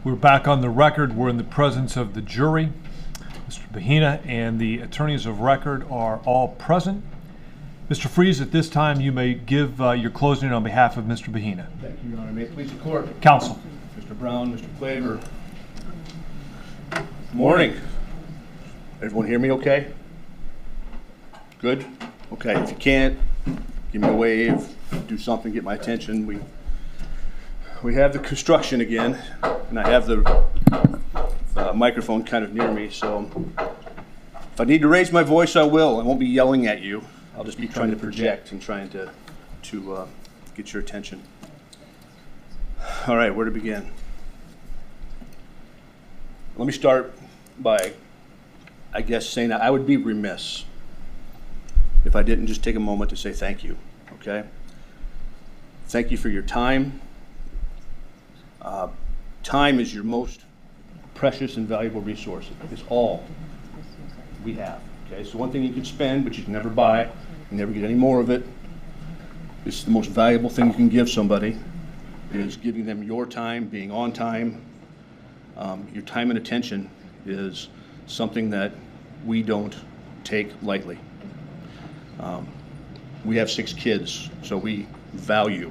We're back on the record. We're in the presence of the jury. Mr. Bahena and the attorneys of record are all present. Mr. Frese, at this time you may give your closing on behalf of Mr. Bahena. Thank you, Your Honor. May it please the court. Counsel. Mr. Brown, Mr. Klaver. Morning. Everyone hear me okay? Good? Okay, if you can't, give me a wave, do something, get my attention. We have the construction again, and I have the microphone kind of near me, so if I need to raise my voice, I will. I won't be yelling at you. I'll just be trying to project and trying to get your attention. All right, where to begin? Let me start by, I guess, saying that I would be remiss if I didn't just take a moment to say thank you, okay? Thank you for your time. Time is your most precious and valuable resource. It's all we have, okay? So one thing you can spend, but you can never buy, you never get any more of it. It's the most valuable thing you can give somebody, is giving them your time, being on time. Your time and attention is something that we don't take lightly. We have 6 kids, so we value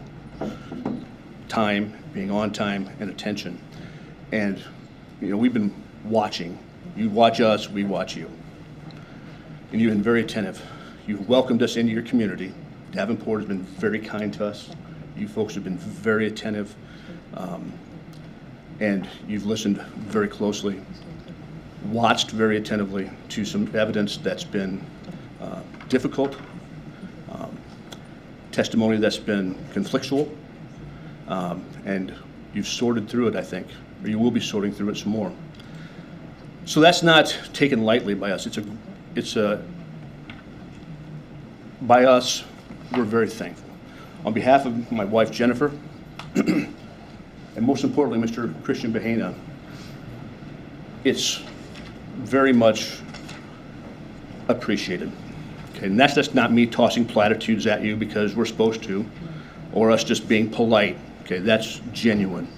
time, being on time, and attention. And, you know, we've been watching. You watch us, we watch you. And you've been very attentive. You've welcomed us into your community. Davenport has been very kind to us. You folks have been very attentive. And you've listened very closely, watched very attentively to some evidence that's been difficult, testimony that's been conflictual, and you've sorted through it, I think, or you will be sorting through it some more. So that's not taken lightly by us. By us, we're very thankful. On behalf of my wife, Jennifer, and most importantly, Mr. Cristhian Bahena, it's very much appreciated. Okay, and that's just not me tossing platitudes at you because we're supposed to, or us just being polite. Okay, that's genuine.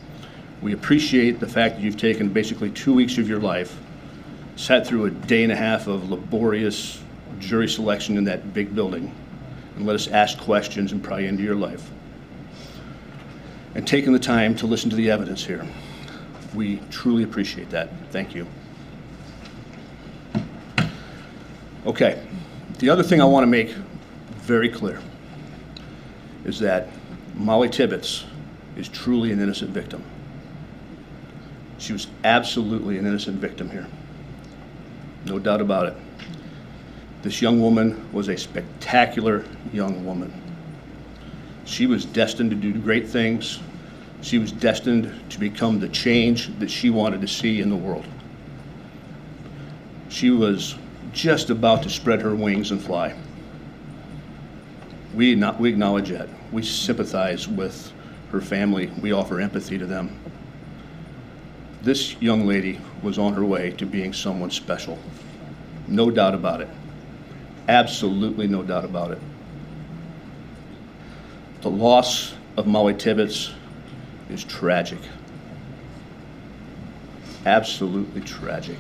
We appreciate the fact that you've taken basically 2 weeks of your life, sat through a day and a half of laborious jury selection in that big building, and let us ask questions and pry into your life, and taking the time to listen to the evidence here. We truly appreciate that. Thank you. Okay, the other thing I want to make very clear is that Mollie Tibbetts is truly an innocent victim. She was absolutely an innocent victim here. No doubt about it. This young woman was a spectacular young woman. She was destined to do great things. She was destined to become the change that she wanted to see in the world. She was just about to spread her wings and fly. We acknowledge that. We sympathize with her family. We offer empathy to them. This young lady was on her way to being someone special. No doubt about it. Absolutely no doubt about it. The loss of Mollie Tibbetts is tragic. Absolutely tragic.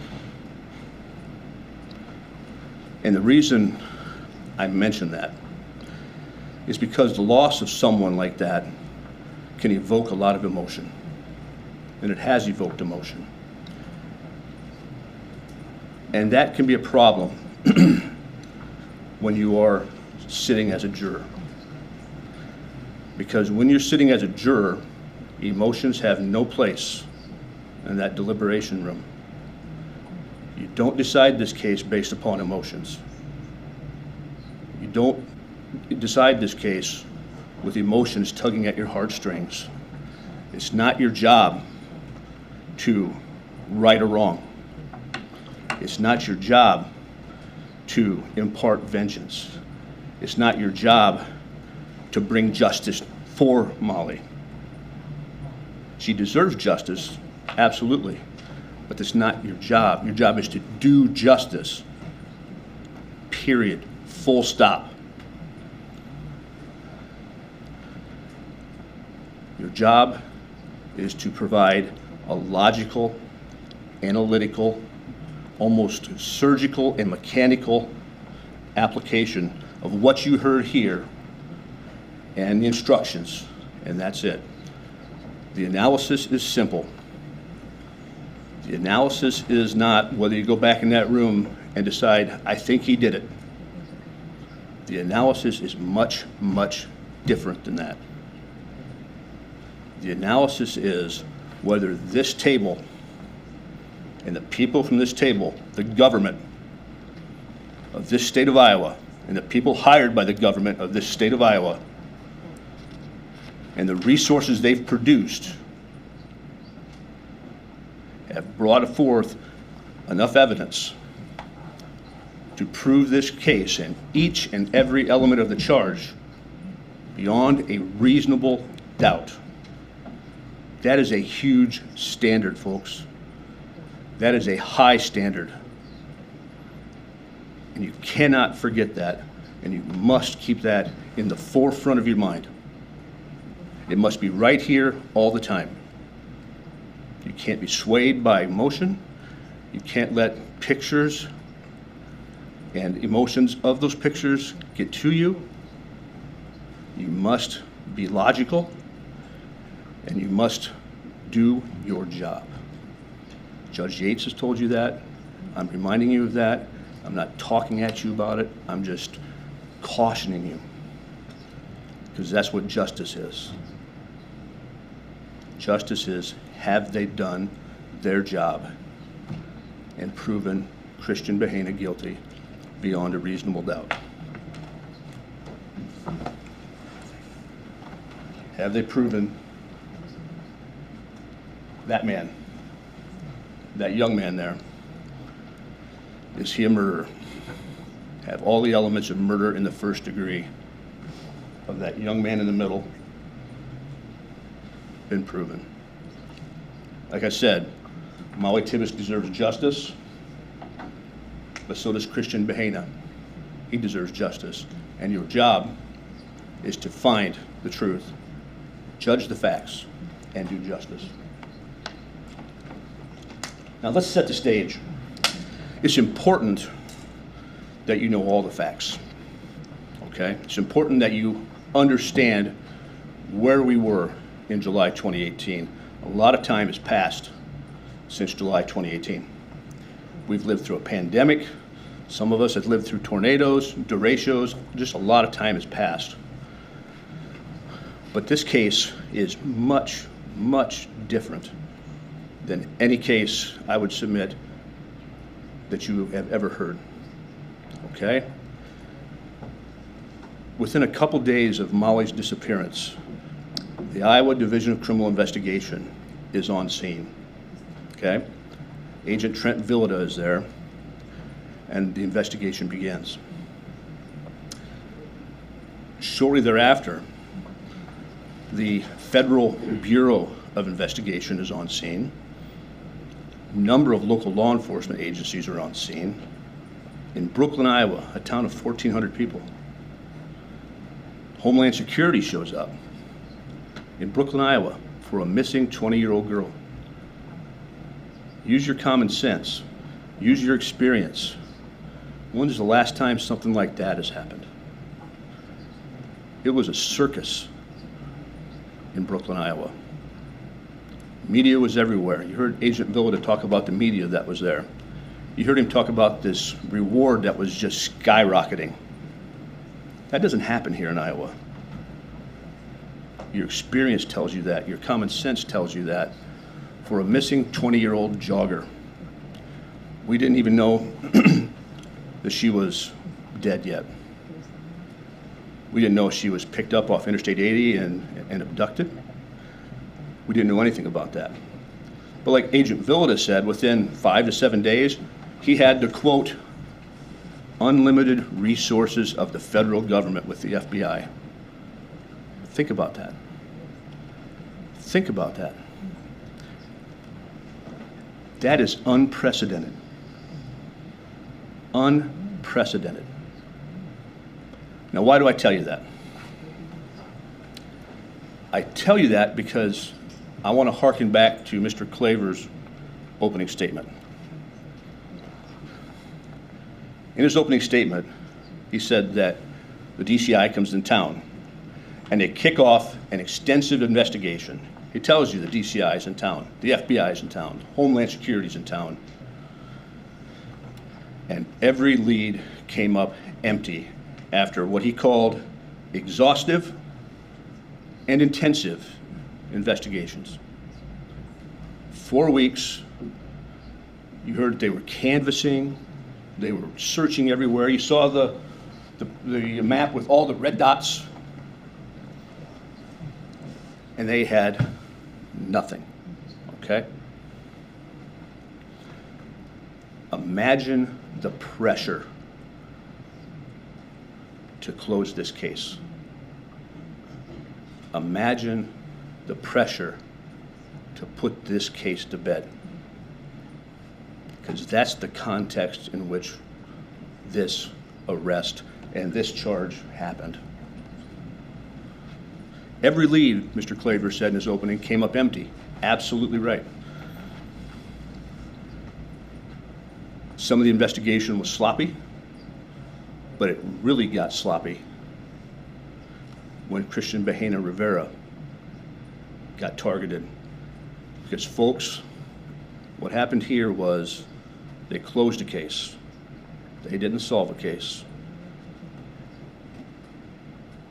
And the reason I mention that is because the loss of someone like that can evoke a lot of emotion. And it has evoked emotion. And that can be a problem when you are sitting as a juror. Because when you're sitting as a juror, emotions have no place in that deliberation room. You don't decide this case based upon emotions. You don't decide this case with emotions tugging at your heartstrings. It's not your job to right or wrong. It's not your job to impart vengeance. It's not your job to bring justice for Mollie. She deserves justice, absolutely, but that's not your job. Your job is to do justice, period, full stop. Your job is to provide a logical, analytical, almost surgical and mechanical application of what you heard here and the instructions, and that's it. The analysis is simple. The analysis is not whether you go back in that room and decide, I think he did it. The analysis is much, much different than that. The analysis is whether this table and the people from this table, the government of this state of Iowa, and the people hired by the government of this state of Iowa, and the resources they've produced have brought forth enough evidence to prove this case and each and every element of the charge beyond a reasonable doubt. That is a huge standard, folks. That is a high standard. And you cannot forget that, and you must keep that in the forefront of your mind. It must be right here all the time. You can't be swayed by emotion. You can't let pictures and emotions of those pictures get to you. You must be logical, and you must do your job. Judge Yates has told you that. I'm reminding you of that. I'm not talking at you about it. I'm just cautioning you, because that's what justice is. Justice is, have they done their job and proven Cristhian Bahena guilty beyond a reasonable doubt? Have they proven that man, that young man there, is he a murderer? Have all the elements of murder in the first degree of that young man in the middle been proven? Like I said, Mollie Tibbetts deserves justice, but so does Cristhian Bahena. He deserves justice, and your job is to find the truth, judge the facts, and do justice. Now let's set the stage. It's important that you know all the facts, okay? It's important that you understand where we were in July 2018. A lot of time has passed since July 2018. We've lived through a pandemic. Some of us have lived through tornadoes, derechos. Just a lot of time has passed. But this case is much, much different than any case I would submit that you have ever heard, okay? Within a couple days of Mollie's disappearance, the Iowa Division of Criminal Investigation is on scene, okay? Agent Trent Villada is there, and the investigation begins. Shortly thereafter, the Federal Bureau of Investigation is on scene. A number of local law enforcement agencies are on scene. In Brooklyn, Iowa, a town of 1,400 people, Homeland Security shows up in Brooklyn, Iowa, for a missing 20-year-old girl. Use your common sense. Use your experience. When is the last time something like that has happened? It was a circus in Brooklyn, Iowa. Media was everywhere. You heard Agent Villada talk about the media that was there. You heard him talk about this reward that was just skyrocketing. That doesn't happen here in Iowa. Your experience tells you that. Your common sense tells you that. For a missing 20-year-old jogger, we didn't even know that she was dead yet. We didn't know she was picked up off Interstate 80 and abducted. We didn't know anything about that. But like Agent Villada said, within 5 to 7 days, he had the, quote, unlimited resources of the federal government with the FBI. Think about that. Think about that. That is unprecedented. Unprecedented. Now, why do I tell you that? I tell you that because I want to hearken back to Mr. Claver's opening statement. In his opening statement, he said that the DCI comes in town and they kick off an extensive investigation. He tells you the DCI is in town, the FBI is in town, Homeland Security is in town. And every lead came up empty after what he called exhaustive and intensive investigations. 4 weeks, you heard they were canvassing, they were searching everywhere. You saw the map with all the red dots, and they had nothing, okay? Imagine the pressure to close this case. Imagine the pressure to put this case to bed. Because that's the context in which this arrest and this charge happened. Every lead, Mr. Claver said in his opening, came up empty. Absolutely right. Some of the investigation was sloppy, but it really got sloppy when Cristhian Bahena Rivera got targeted. Because folks, what happened here was they closed a case. They didn't solve a case.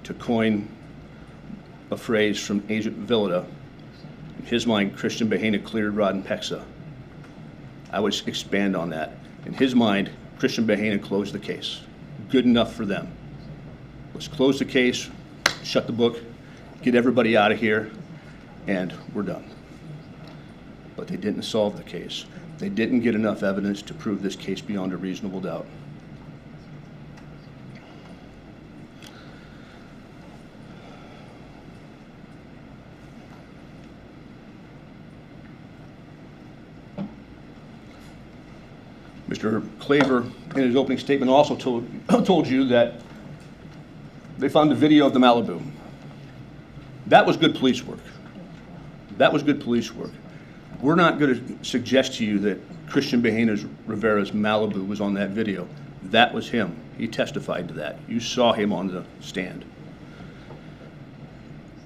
To coin a phrase from Agent Villada, in his mind, Cristhian Bahena cleared rod and pexa. I would expand on that. In his mind, Cristhian Bahena closed the case. Good enough for them. Let's close the case, shut the book, get everybody out of here, and we're done. But they didn't solve the case. They didn't get enough evidence to prove this case beyond a reasonable doubt. Mr. Claver, in his opening statement, also told you that they found a video of the Malibu. That was good police work. That was good police work. We're not going to suggest to you that Cristhian Bahena Rivera's Malibu was on that video. That was him. He testified to that. You saw him on the stand.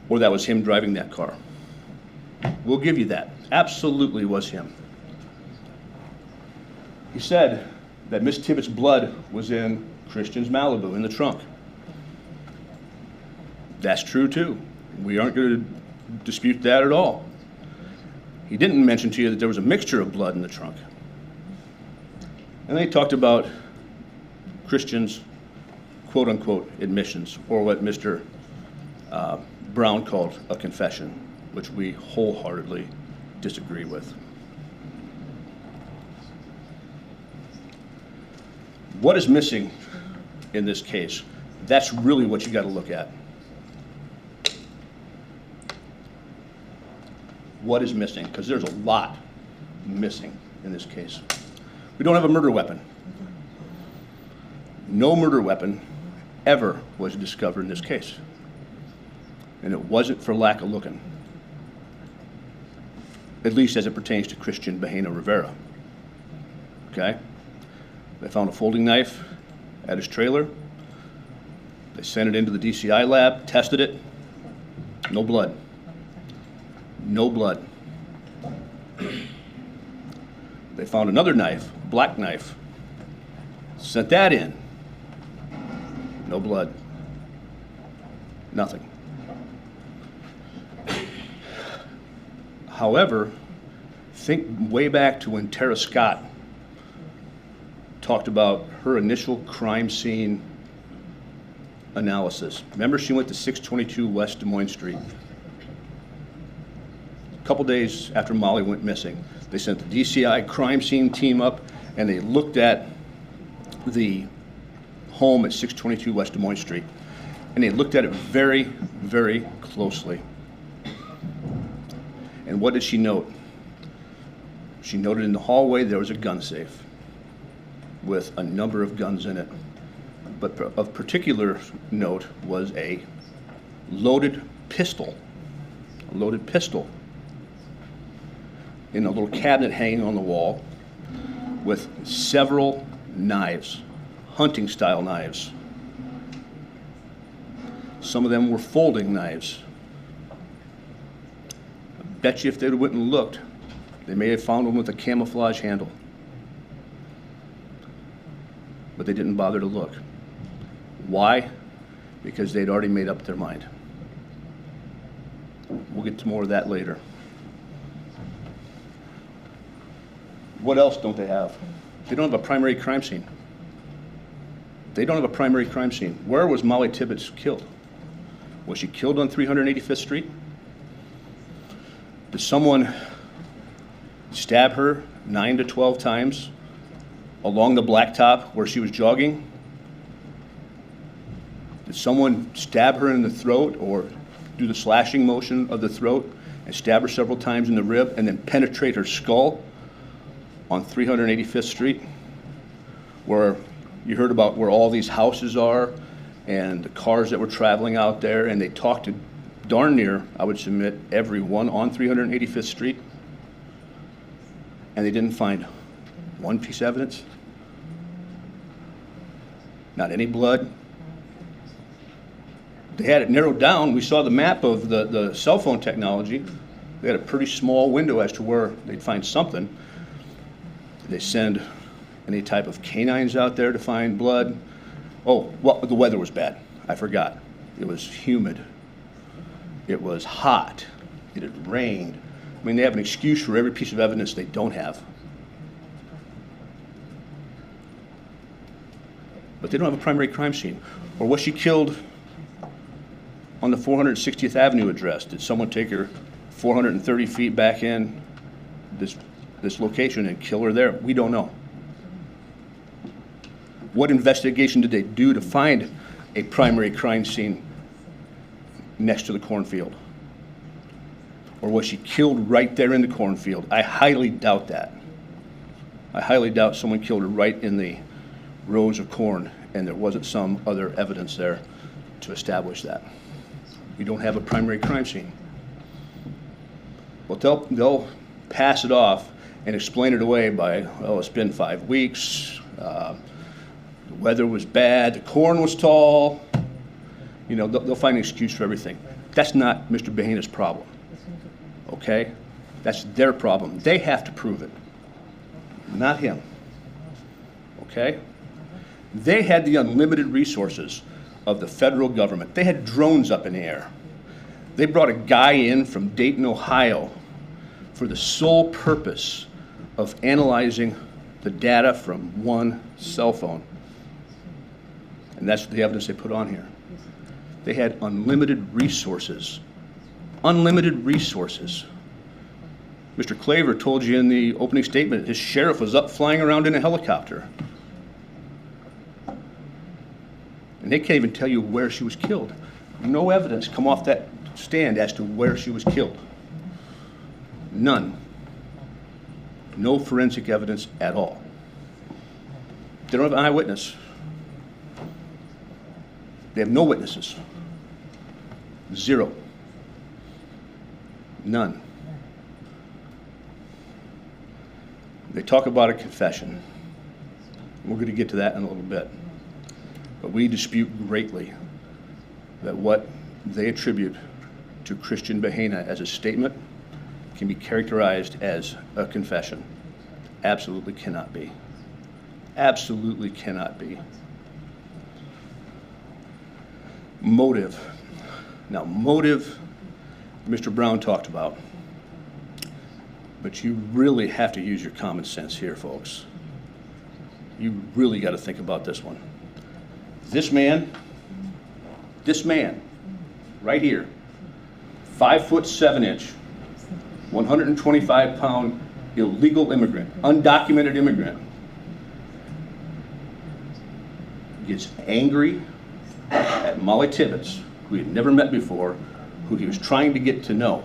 Or that was him driving that car. We'll give you that. Absolutely was him. He said that Miss Tibbetts' blood was in Cristhian's Malibu, in the trunk. That's true too. We aren't going to dispute that at all. He didn't mention to you that there was a mixture of blood in the trunk. And they talked about Cristhian's quote-unquote admissions, or what Mr. Brown called a confession, which we wholeheartedly disagree with. What is missing in this case? That's really what you got to look at. What is missing? Because there's a lot missing in this case. We don't have a murder weapon. No murder weapon ever was discovered in this case. And it wasn't for lack of looking, at least as it pertains to Cristhian Bahena Rivera. Okay? They found a folding knife at his trailer. They sent it into the DCI lab, tested it. No blood. No blood. They found another knife, black knife. Sent that in. No blood. Nothing. However, think way back to when Tara Scott talked about her initial crime scene analysis. Remember, she went to 622 West Des Moines Street. A couple days after Mollie went missing, they sent the DCI crime scene team up and they looked at the home at 622 West Des Moines Street. And they looked at it very, very closely. And what did she note? She noted in the hallway there was a gun safe with a number of guns in it. But of particular note was a loaded pistol. A loaded pistol in a little cabinet hanging on the wall with several knives, hunting style knives. Some of them were folding knives. I bet you if they went and looked, they may have found one with a camouflage handle. But they didn't bother to look. Why? Because they'd already made up their mind. We'll get to more of that later. What else don't they have? They don't have a primary crime scene. They don't have a primary crime scene. Where was Mollie Tibbetts killed? Was she killed on 385th Street? Did someone stab her 9 to 12 times along the blacktop where she was jogging? Did someone stab her in the throat or do the slashing motion of the throat and stab her several times in the rib and then penetrate her skull on 385th Street, where you heard about where all these houses are and the cars that were traveling out there, and they talked to darn near, I would submit, everyone on 385th Street, and they didn't find one piece of evidence? Not any blood. They had it narrowed down. We saw the map of the cell phone technology. They had a pretty small window as to where they'd find something. Did they send any type of canines out there to find blood? Oh, well, the weather was bad. I forgot. It was humid. It was hot. It had rained. I mean, they have an excuse for every piece of evidence they don't have. But they don't have a primary crime scene. Or was she killed on the 460th Avenue address? Did someone take her 430 feet back in this location and kill her there? We don't know. What investigation did they do to find a primary crime scene next to the cornfield? Or was she killed right there in the cornfield? I highly doubt that. I highly doubt someone killed her right in the rows of corn and there wasn't some other evidence there to establish that. We don't have a primary crime scene. Well, they'll pass it off and explain it away by, well, it's been 5 weeks, the weather was bad, the corn was tall. You know, they'll find an excuse for everything. That's not Mr. Bahena's problem, okay? That's their problem. They have to prove it, not him, okay? They had the unlimited resources of the federal government. They had drones up in the air. They brought a guy in from Dayton, Ohio, for the sole purpose of analyzing the data from one cell phone. And that's the evidence they put on here. They had unlimited resources. Unlimited resources. Mr. Claver told you in the opening statement his sheriff was up flying around in a helicopter. And they can't even tell you where she was killed. No evidence come off that stand as to where she was killed. None. No forensic evidence at all. They don't have an eyewitness. They have no witnesses. Zero. None. They talk about a confession. We're going to get to that in a little bit. But we dispute greatly that what they attribute to Cristhian Bahena as a statement can be characterized as a confession. Absolutely cannot be. Absolutely cannot be. Motive. Now, motive, Mr. Brown talked about. But you really have to use your common sense here, folks. You really got to think about this one. This man, right here, 5'7", 125-pound illegal immigrant, undocumented immigrant, gets angry at Mollie Tibbetts, who he had never met before, who he was trying to get to know,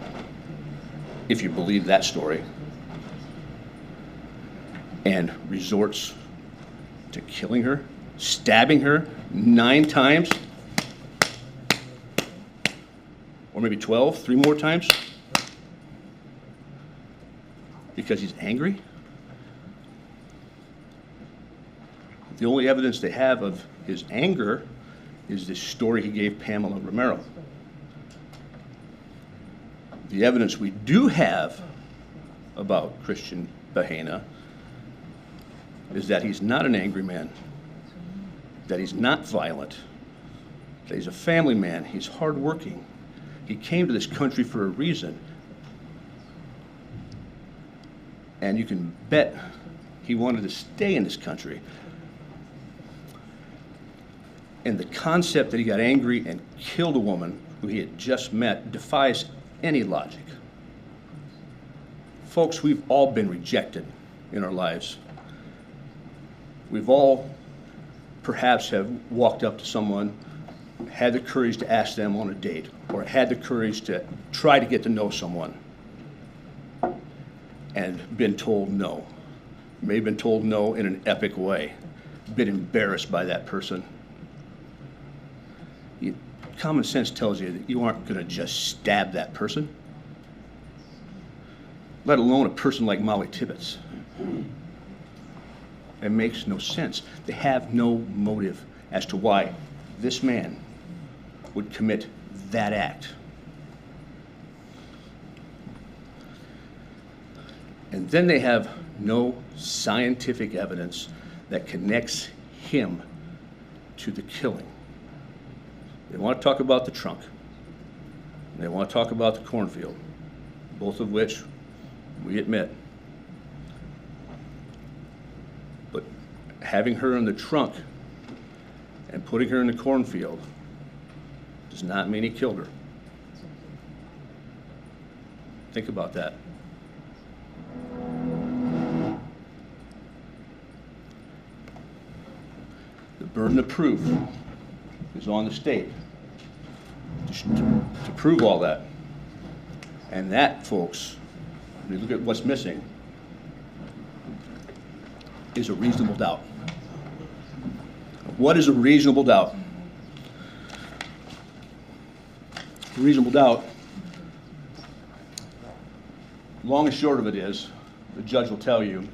if you believe that story, and resorts to killing her, stabbing her 9 times, or maybe 12, 3 more times. because he's angry? The only evidence they have of his anger is this story he gave Pamela Romero. The evidence we do have about Cristhian Bahena is that he's not an angry man, that he's not violent, that he's a family man, he's hardworking. He came to this country for a reason. And you can bet he wanted to stay in this country. And the concept that he got angry and killed a woman who he had just met defies any logic. Folks, we've all been rejected in our lives. We've all perhaps have walked up to someone, had the courage to ask them on a date, or had the courage to try to get to know someone, and been told no. May have been told no in an epic way, been embarrassed by that person. Common sense tells you that you aren't going to just stab that person, let alone a person like Mollie Tibbetts. It makes no sense. They have no motive as to why this man would commit that act. And then they have no scientific evidence that connects him to the killing. They want to talk about the trunk. They want to talk about the cornfield, both of which we admit. But having her in the trunk and putting her in the cornfield does not mean he killed her. Think about that. The burden of proof is on the state to prove all that. And that, folks, when you look at what's missing, is a reasonable doubt. What is a reasonable doubt? A reasonable doubt, long and short of it is, the judge will tell you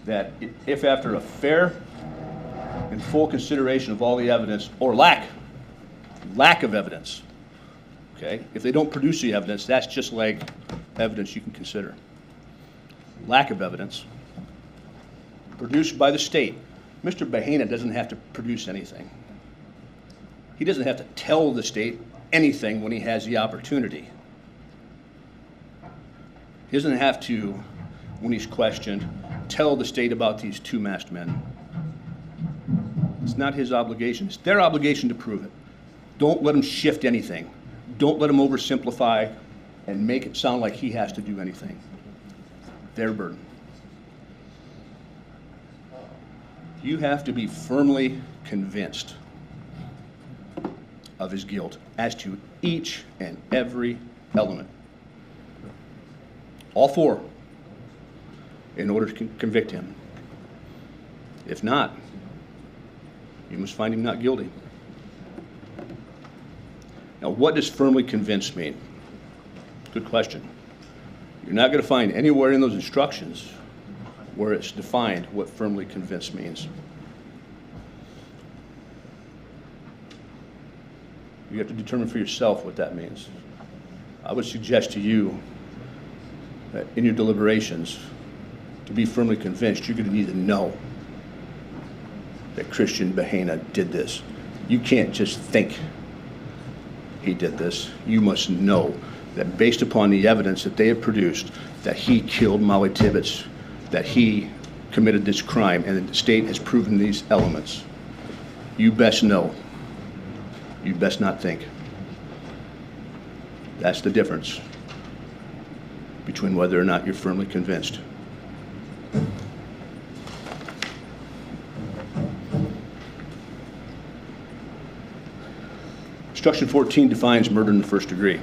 that if after a fair and full consideration of all the evidence, or lack of evidence, okay? If they don't produce the evidence, that's just like evidence you can consider. Lack of evidence produced by the state. Mr. Bahena doesn't have to produce anything. He doesn't have to tell the state anything when he has the opportunity. He doesn't have to, when he's questioned, tell the state about these two masked men. It's not his obligation. It's their obligation to prove it. Don't let him shift anything. Don't let him oversimplify and make it sound like he has to do anything. Their burden. You have to be firmly convinced of his guilt as to each and every element. All four, in order to convict him. If not, you must find him not guilty. Now, what does firmly convinced mean? Good question. You're not going to find anywhere in those instructions where it's defined what firmly convinced means. You have to determine for yourself what that means. I would suggest to you that in your deliberations, to be firmly convinced, you're going to need to know that Cristhian Bahena did this. You can't just think he did this. You must know that based upon the evidence that they have produced, that he killed Mollie Tibbetts, that he committed this crime, and that the state has proven these elements. You best know. You best not think. That's the difference between whether or not you're firmly convinced. Instruction 14 defines murder in the first degree.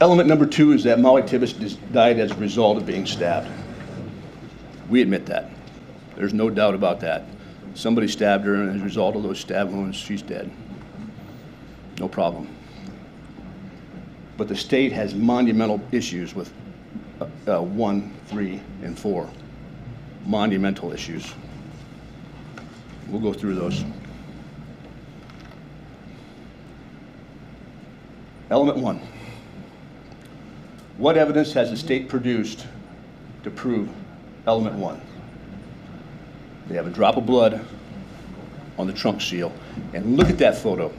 Element number 2 is that Mollie Tibbetts died as a result of being stabbed. We admit that. There's no doubt about that. Somebody stabbed her, and as a result of those stab wounds, she's dead. No problem. but the state has monumental issues with 1, 3, and 4. Monumental issues. We'll go through those. Element 1. What evidence has the state produced to prove element 1? They have a drop of blood on the trunk seal. And look at that photo.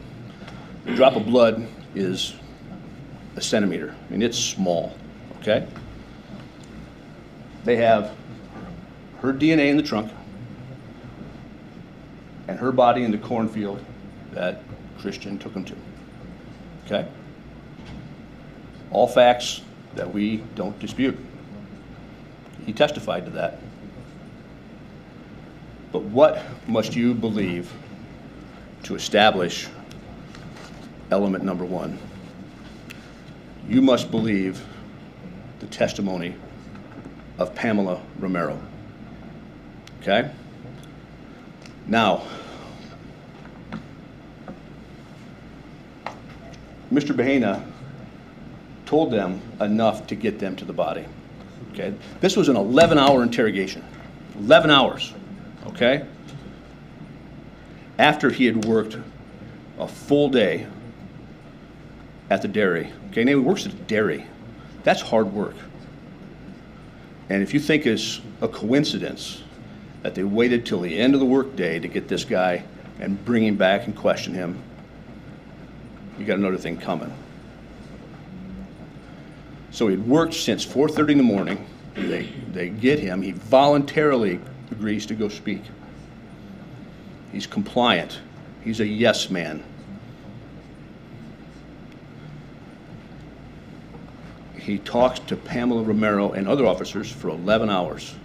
The drop of blood is a centimeter. I mean, it's small, okay? They have her DNA in the trunk and her body in the cornfield that Cristhian took him to, okay? All facts that we don't dispute. He testified to that. But what must you believe to establish element number 1? You must believe the testimony of Pamela Romero. Okay? Now, Mr. Bahena told them enough to get them to the body. Okay? This was an 11-hour interrogation. 11 hours. Okay? After he had worked a full day at the dairy. Okay, now he works at a dairy. That's hard work. And if you think it's a coincidence that they waited till the end of the workday to get this guy and bring him back and question him, you got another thing coming. So he'd worked since 4:30 in the morning. They get him. He voluntarily agrees to go speak. He's compliant. He's a yes man. He talks to Pamela Romero and other officers for 11 hours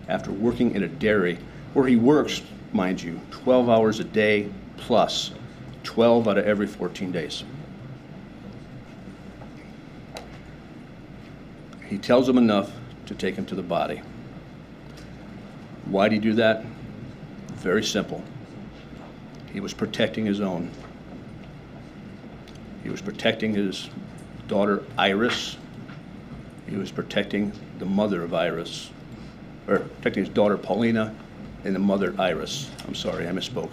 after working in a dairy where he works, mind you, 12 hours a day plus 12 out of every 14 days. He tells them enough to take him to the body. Why'd he do that? Very simple. He was protecting his own. He was protecting his daughter Iris. He was protecting the mother of Iris, or protecting his daughter Paulina and the mother Iris. I'm sorry, I misspoke.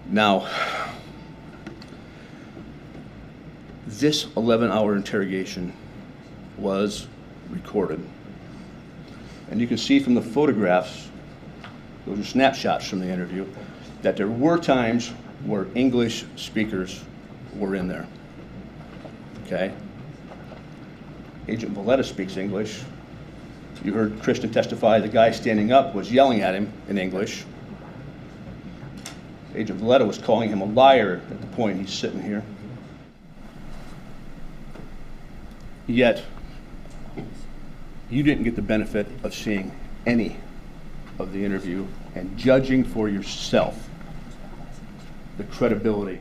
Now, this 11-hour interrogation was recorded. And you can see from the photographs, those are snapshots from the interview, that there were times where English speakers were in there. Okay? Agent Valletta speaks English. You heard Cristhian testify the guy standing up was yelling at him in English. Agent Valletta was calling him a liar at the point he's sitting here. Yet, you didn't get the benefit of seeing any of the interview and judging for yourself the credibility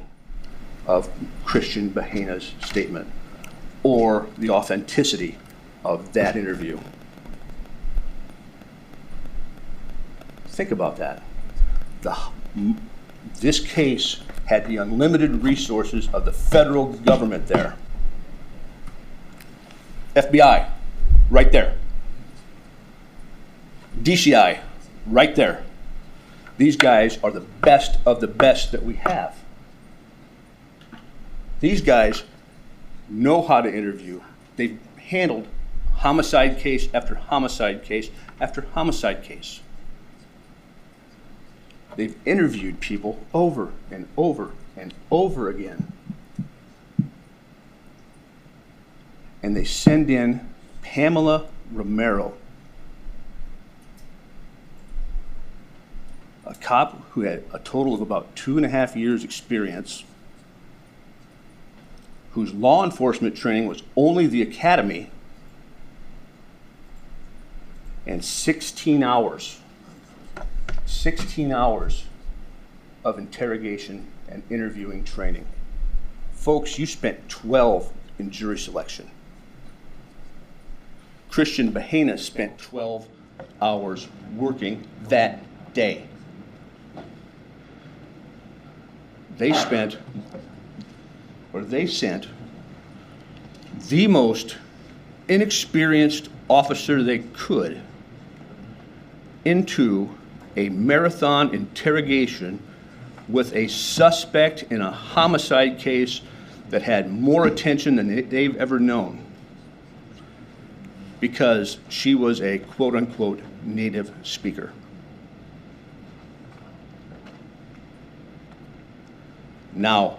of Cristhian Bahena's statement or the authenticity of that interview. Think about that. This case had the unlimited resources of the federal government there. FBI, right there. DCI, right there. These guys are the best of the best that we have. These guys know how to interview. They've handled homicide case after homicide case after homicide case. They've interviewed people over and over and over again. And they send in Pamela Romero, a cop who had a total of about 2.5 years experience, whose law enforcement training was only the academy, and 16 hours of interrogation and interviewing training. Folks, you spent 12 in jury selection. Cristhian Bahena spent 12 hours working that day. They spent or they sent the most inexperienced officer they could into a marathon interrogation with a suspect in a homicide case that had more attention than they've ever known, because she was a quote-unquote native speaker. Now,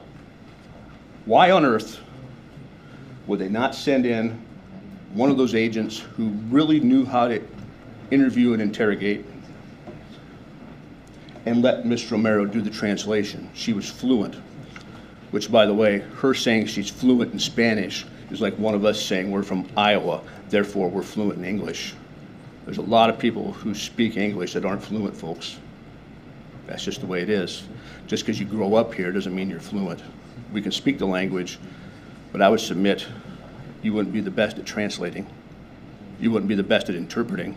why on earth would they not send in one of those agents who really knew how to interview and interrogate and let Ms. Romero do the translation? She was fluent, which, by the way, her saying she's fluent in Spanish is like one of us saying we're from Iowa, therefore we're fluent in English. There's a lot of people who speak English that aren't fluent, folks. That's just the way it is. Just because you grow up here doesn't mean you're fluent. We can speak the language, but I would submit you wouldn't be the best at translating. You wouldn't be the best at interpreting.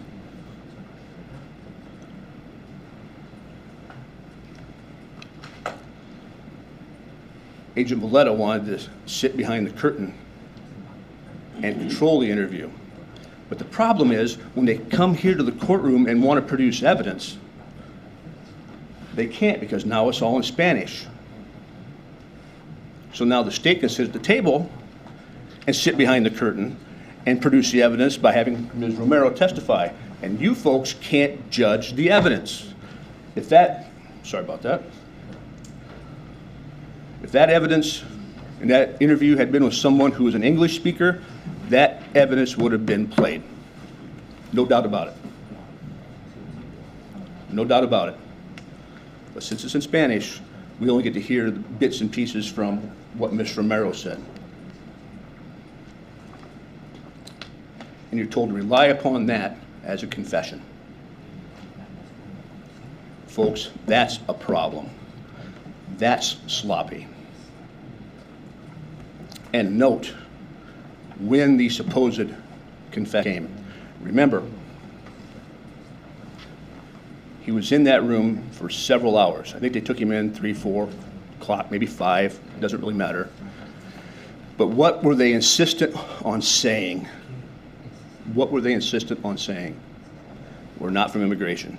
Agent Valletta wanted to sit behind the curtain and control the interview. But the problem is, when they come here to the courtroom and want to produce evidence, they can't, because now it's all in Spanish. So now the state can sit at the table and sit behind the curtain and produce the evidence by having Ms. Romero testify. And you folks can't judge the evidence. If that evidence in that interview had been with someone who was an English speaker, that evidence would have been played. No doubt about it. No doubt about it. But since it's in Spanish, we only get to hear the bits and pieces from what Ms. Romero said. And you're told to rely upon that as a confession. Folks, that's a problem. That's sloppy. And note, when the supposed confession came, remember, he was in that room for several hours. I think they took him in 3, 4 o'clock, maybe 5, it doesn't really matter. But what were they insistent on saying? What were they insistent on saying? We're not from immigration.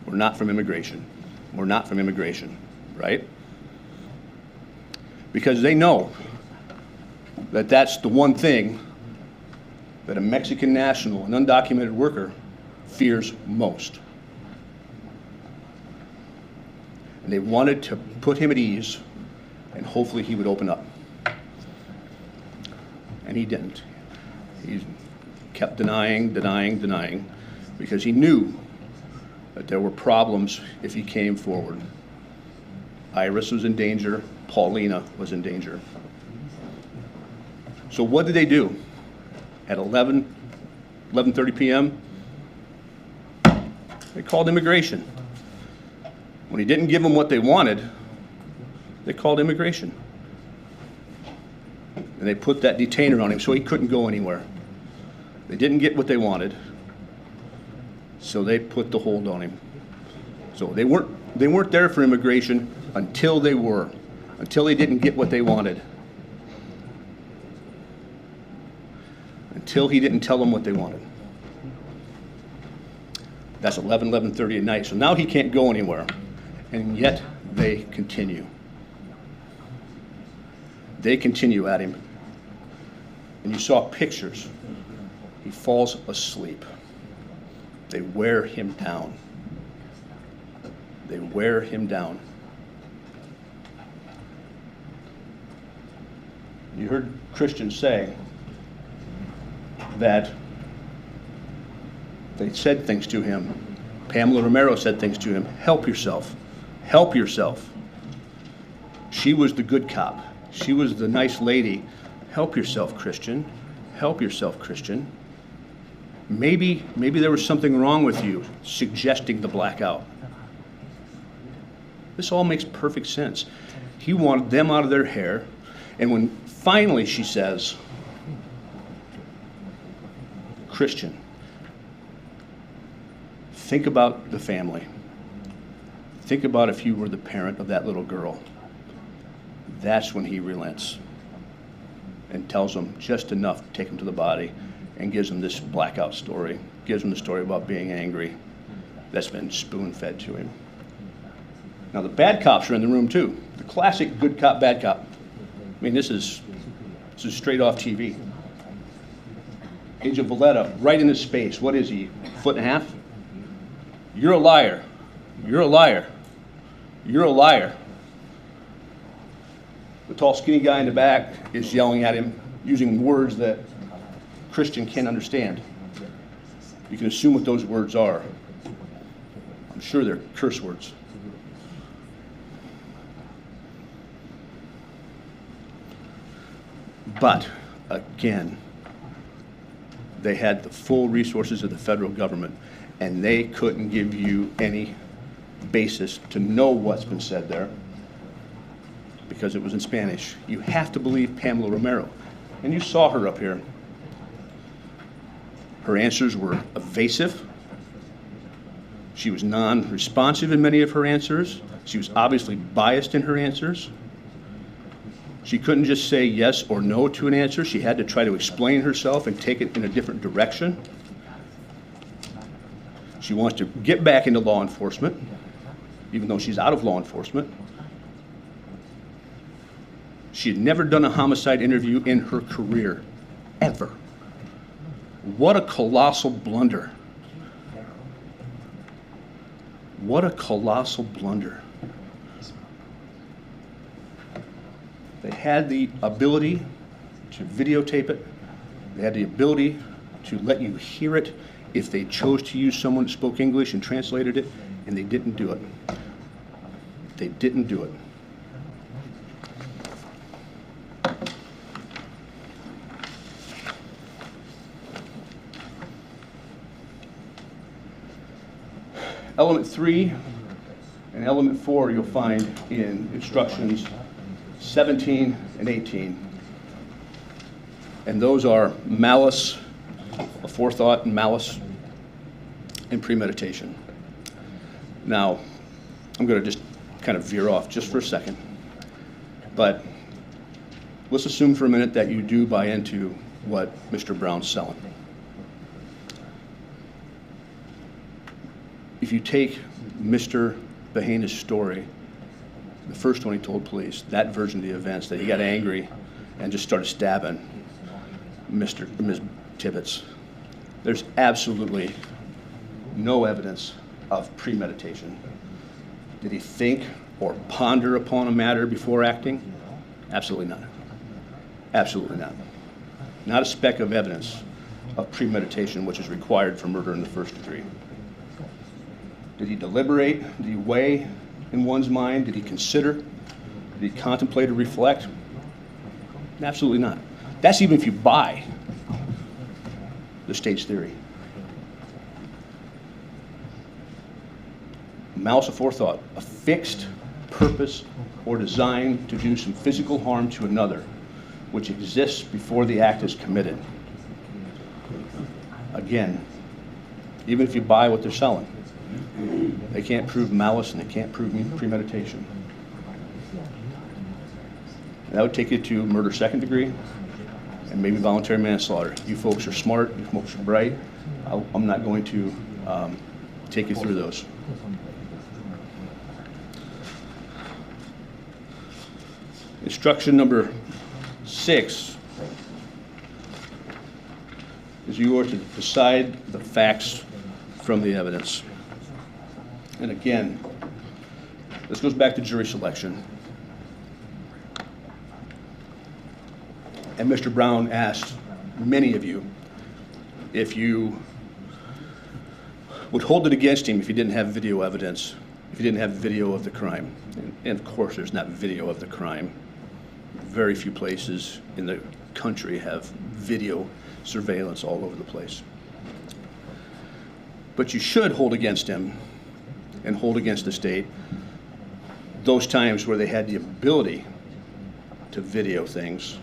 We're not from immigration. We're not from immigration, right? Because they know that that's the one thing that a Mexican national, an undocumented worker, fears most. And they wanted to put him at ease, and hopefully he would open up. And he didn't. He kept denying, because he knew that there were problems if he came forward. Iris was in danger, Paulina was in danger. So what did they do? At 11:30 p.m., they called immigration. When he didn't give them what they wanted, they called immigration. And they put that detainer on him so he couldn't go anywhere. They didn't get what they wanted, so they put the hold on him. So they weren't there for immigration until they were, until they didn't get what they wanted. Until he didn't tell them what they wanted. That's 11:30 at night. So now he can't go anywhere. And yet they continue. They continue at him. And you saw pictures. He falls asleep. They wear him down. They wear him down. You heard Christian say that they said things to him. Pamela Romero said things to him. Help yourself. Help yourself. She was the good cop. She was the nice lady. Help yourself, Christian. Help yourself, Christian. Maybe there was something wrong with you, suggesting the blackout. This all makes perfect sense. He wanted them out of their hair, and when finally she says, Christian, think about the family. Think about if you were the parent of that little girl. That's when he relents. and tells them just enough to take them to the body and gives them this blackout story, gives them the story about being angry that's been spoon-fed to him. Now the bad cops are in the room too. The classic good cop, bad cop. I mean, this is straight off TV. Agent Valletta, right in his face. What is he, 1.5 feet? You're a liar. You're a liar. You're a liar. The tall, skinny guy in the back is yelling at him, using words that Christian can't understand. You can assume what those words are. I'm sure they're curse words. But, again, they had the full resources of the federal government, and they couldn't give you any basis to know what's been said there because it was in Spanish. You have to believe Pamela Romero. And you saw her up here. Her answers were evasive. She was non-responsive in many of her answers. She was obviously biased in her answers. She couldn't just say yes or no to an answer. She had to try to explain herself and take it in a different direction. She wants to get back into law enforcement, even though she's out of law enforcement. She had never done a homicide interview in her career, ever. What a colossal blunder. What a colossal blunder. They had the ability to videotape it. They had the ability to let you hear it if they chose to use someone who spoke English and translated it, and they didn't do it. They didn't do it. Element 3 and element 4 you'll find in instructions 17 and 18. And those are malice, aforethought, and malice, and premeditation. Now, I'm going to just kind of veer off just for a second. But let's assume for a minute that you do buy into what Mr. Brown's selling. If you take Mr. Bahena's story, the first one he told police, that version of the events, that he got angry and just started stabbing Ms. Tibbetts, there's absolutely no evidence of premeditation. Did he think or ponder upon a matter before acting? Absolutely not. Absolutely not. Not a speck of evidence of premeditation, which is required for murder in the first degree. Did he deliberate? Did he weigh in one's mind? Did he consider? Did he contemplate or reflect? Absolutely not. That's even if you buy the state's theory. Malice aforethought, a fixed purpose or design to do some physical harm to another, which exists before the act is committed. Again, even if you buy what they're selling, they can't prove malice and they can't prove premeditation. And that would take you to murder second degree and maybe voluntary manslaughter. You folks are smart, you folks are bright. I'm not going to take you through those. Instruction number 6 is you are to decide the facts from the evidence. And again, this goes back to jury selection. And Mr. Brown asked many of you if you would hold it against him if he didn't have video evidence, if he didn't have video of the crime. And of course, there's not video of the crime. Very few places in the country have video surveillance all over the place. But you should hold against him and hold against the state those times where they had the ability to video things,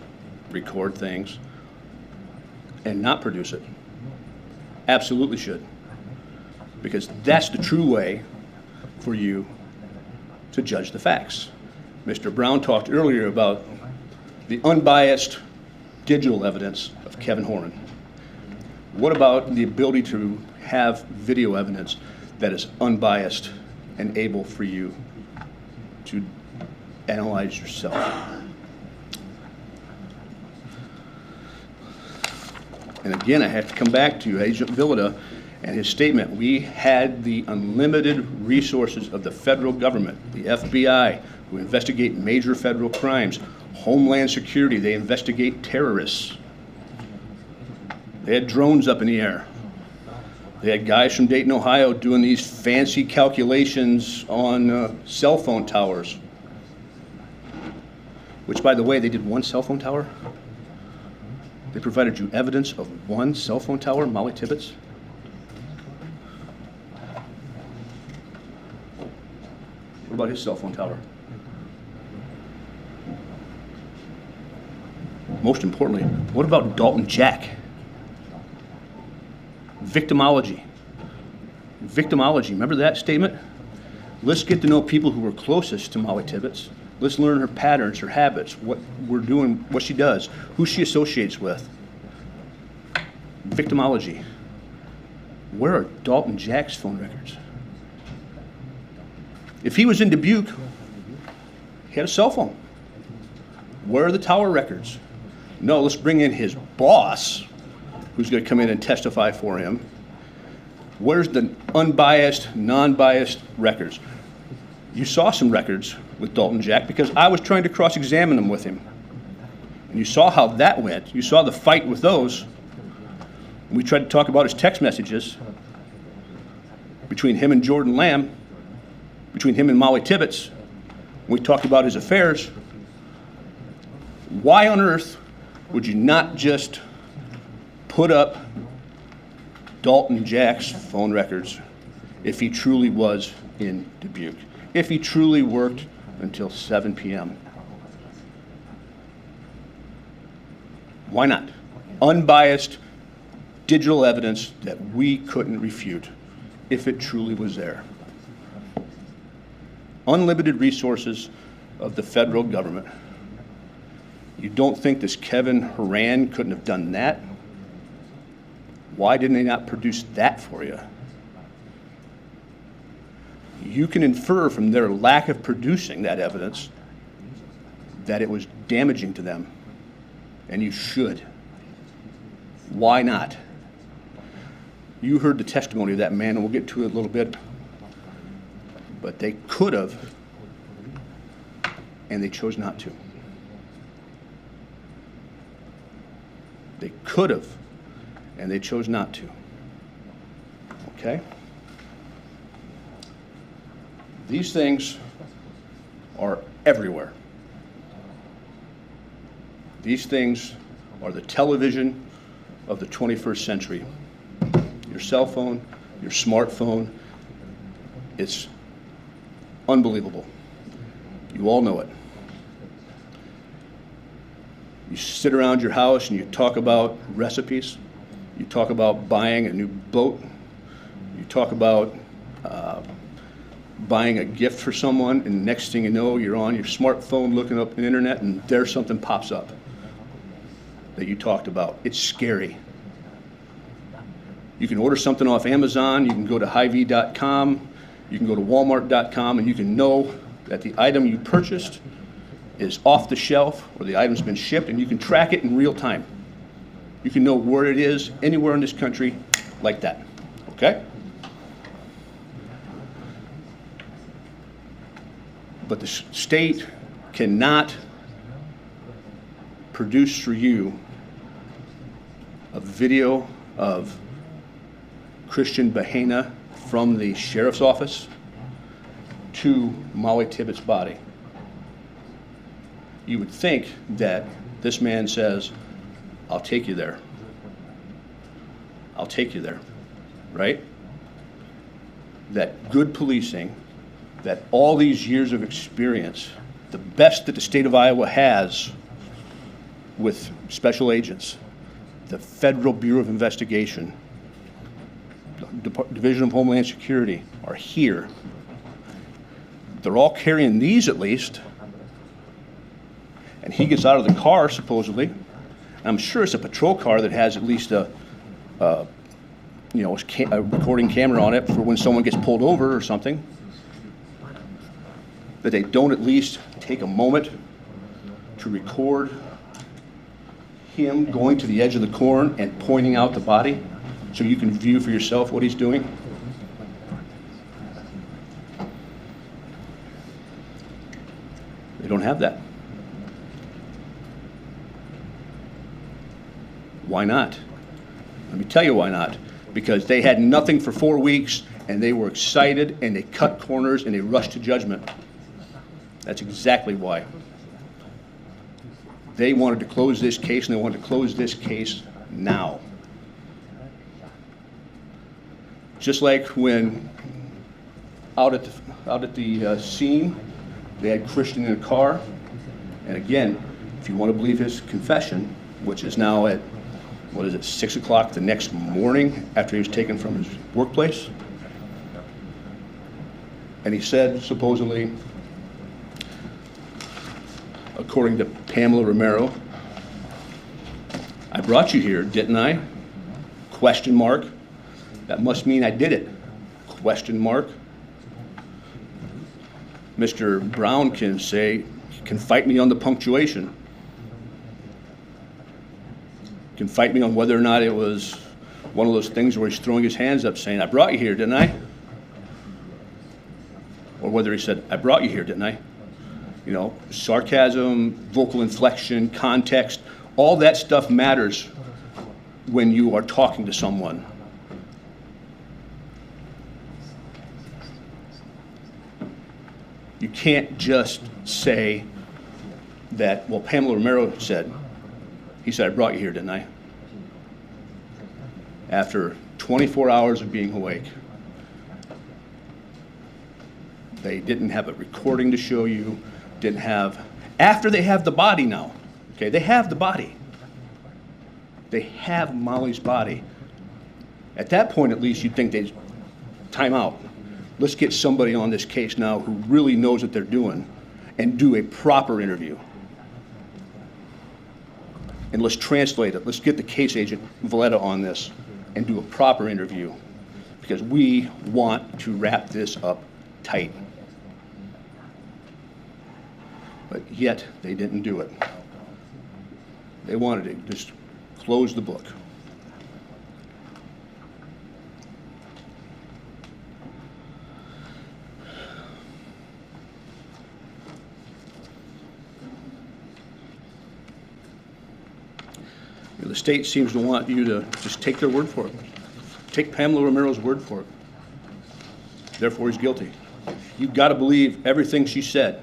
record things, and not produce it. Absolutely should. Because that's the true way for you to judge the facts. Mr. Brown talked earlier about the unbiased digital evidence of Kevin Horan? What about the ability to have video evidence that is unbiased and able for you to analyze yourself? And again, I have to come back to Agent Villada and his statement. We had the unlimited resources of the federal government, the FBI, who investigate major federal crimes, Homeland Security, they investigate terrorists. They had drones up in the air. They had guys from Dayton, Ohio doing these fancy calculations on cell phone towers. Which, by the way, they did one cell phone tower. They provided you evidence of one cell phone tower, Mollie Tibbetts. What about his cell phone tower? Most importantly, what about Dalton Jack? Victimology. Victimology, remember that statement? Let's get to know people who were closest to Mollie Tibbetts. Let's learn her patterns, her habits, what we're doing, what she does, who she associates with. Victimology. Where are Dalton Jack's phone records? If he was in Dubuque, he had a cell phone. Where are the tower records? No, let's bring in his boss, who's going to come in and testify for him. Where's the unbiased, non-biased records? You saw some records with Dalton Jack because I was trying to cross-examine them with him. And you saw how that went. You saw the fight with those. We tried to talk about his text messages between him and Jordan Lamb, between him and Mollie Tibbetts. We talked about his affairs. Why on earth would you not just put up Dalton Jack's phone records if he truly was in Dubuque, if he truly worked until 7 p.m.? Why not? Unbiased digital evidence that we couldn't refute if it truly was there. Unlimited resources of the federal government. You don't think this Kevin Horan couldn't have done that? Why didn't they not produce that for you? You can infer from their lack of producing that evidence that it was damaging to them, and you should. Why not? You heard the testimony of that man, and we'll get to it a little bit, but they could have, and they chose not to. They could have, and they chose not to. Okay? These things are everywhere. These things are the television of the 21st century. Your cell phone, your smartphone, it's unbelievable. You all know it. You sit around your house and you talk about recipes. You talk about buying a new boat. You talk about buying a gift for someone, and the next thing you know, you're on your smartphone looking up the internet, and there something pops up that you talked about. It's scary. You can order something off Amazon. You can go to Hy-Vee.com. You can go to Walmart.com, and you can know that the item you purchased is off the shelf or the item's been shipped, and you can track it in real time. You can know where it is anywhere in this country like that, okay? But the state cannot produce for you a video of Cristhian Bahena from the sheriff's office to Mollie Tibbetts' body. You would think that this man says, I'll take you there. I'll take you there, right? That good policing, that all these years of experience, the best that the state of Iowa has with special agents, the Federal Bureau of Investigation, Division of Homeland Security are here. They're all carrying these at least. And he gets out of the car, supposedly, I'm sure it's a patrol car that has at least a recording camera on it for when someone gets pulled over or something. That they don't at least take a moment to record him going to the edge of the corn and pointing out the body so you can view for yourself what he's doing. They don't have that. Why not? Let me tell you why not. Because they had nothing for 4 weeks and they were excited and they cut corners and they rushed to judgment. That's exactly why. They wanted to close this case, and they wanted to close this case now. Just like when out at the scene, they had Cristhian in a car. And again, if you want to believe his confession, which is now at, 6 o'clock the next morning after he was taken from his workplace. And he said, supposedly, according to Pamela Romero, I brought you here, didn't I? Question mark. That must mean I did it. Question mark. Mr. Brown can fight me on the punctuation. Can fight me on whether or not it was one of those things where he's throwing his hands up saying, I brought you here, didn't I? Or whether he said, I brought you here, didn't I? You know, sarcasm, vocal inflection, context, all that stuff matters when you are talking to someone. You can't just say that, well, Pamela Romero said, he said, I brought you here, didn't I? After 24 hours of being awake. They didn't have a recording to show you, didn't have, after they have the body now, okay, they have the body. They have Mollie's body. At that point, at least, you'd think they'd time out. Let's get somebody on this case now who really knows what they're doing and do a proper interview. And let's translate it. Let's get the case agent, Valletta, on this and do a proper interview because we want to wrap this up tight. But yet, they didn't do it. They wanted to just close the book. The state seems to want you to just take their word for it. Take Pamela Romero's word for it. Therefore, he's guilty. You've got to believe everything she said.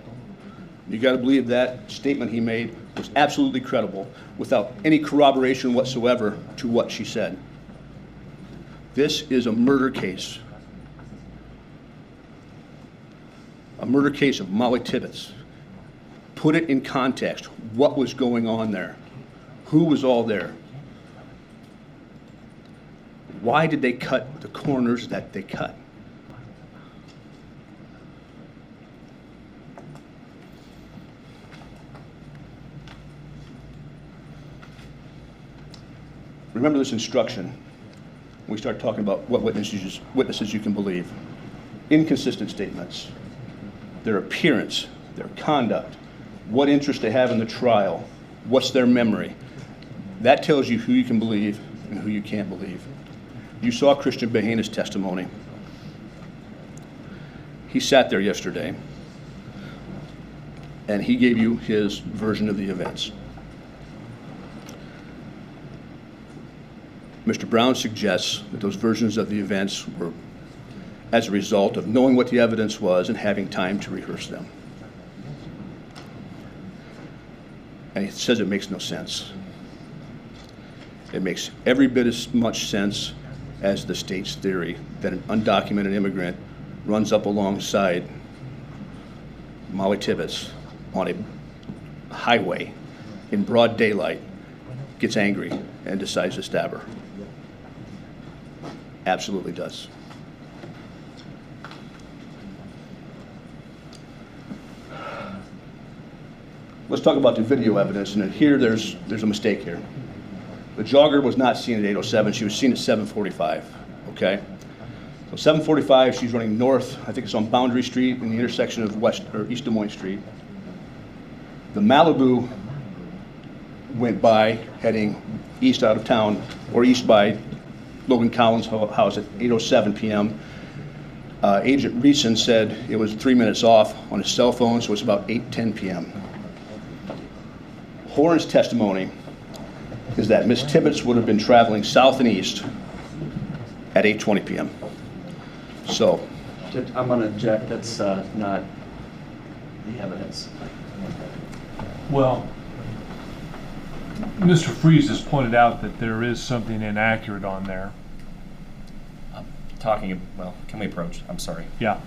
You've got to believe that statement he made was absolutely credible without any corroboration whatsoever to what she said. This is a murder case. A murder case of Mollie Tibbetts. Put it in context. What was going on there? Who was all there? Why did they cut the corners that they cut? Remember this instruction when we start talking about what witnesses you can believe. Inconsistent statements, their appearance, their conduct, what interest they have in the trial, what's their memory. That tells you who you can believe and who you can't believe. You saw Cristhian Bahena's testimony. He sat there yesterday and he gave you his version of the events. Mr. Brown suggests that those versions of the events were as a result of knowing what the evidence was and having time to rehearse them. And he says it makes no sense. It makes every bit as much sense as the state's theory that an undocumented immigrant runs up alongside Mollie Tibbetts on a highway in broad daylight, gets angry, and decides to stab her. Absolutely does. Let's talk about the video evidence, and here there's a mistake here. The jogger was not seen at 8:07. She was seen at 7:45, okay? So 7:45, she's running north. I think it's on Boundary Street in the intersection of East Des Moines Street. The Malibu went by heading east out of town, or east by Logan Collins' house at 8:07 p.m. Agent Reeson said it was 3 minutes off on his cell phone, so it's about 8:10 p.m. Horan's testimony is that Ms. Tibbetts would have been traveling south and east at 8:20 p.m. So, I'm going to object. That's not the evidence. Well, Mr. Frese has pointed out that there is something inaccurate on there. Well, can we approach? I'm sorry. Yeah.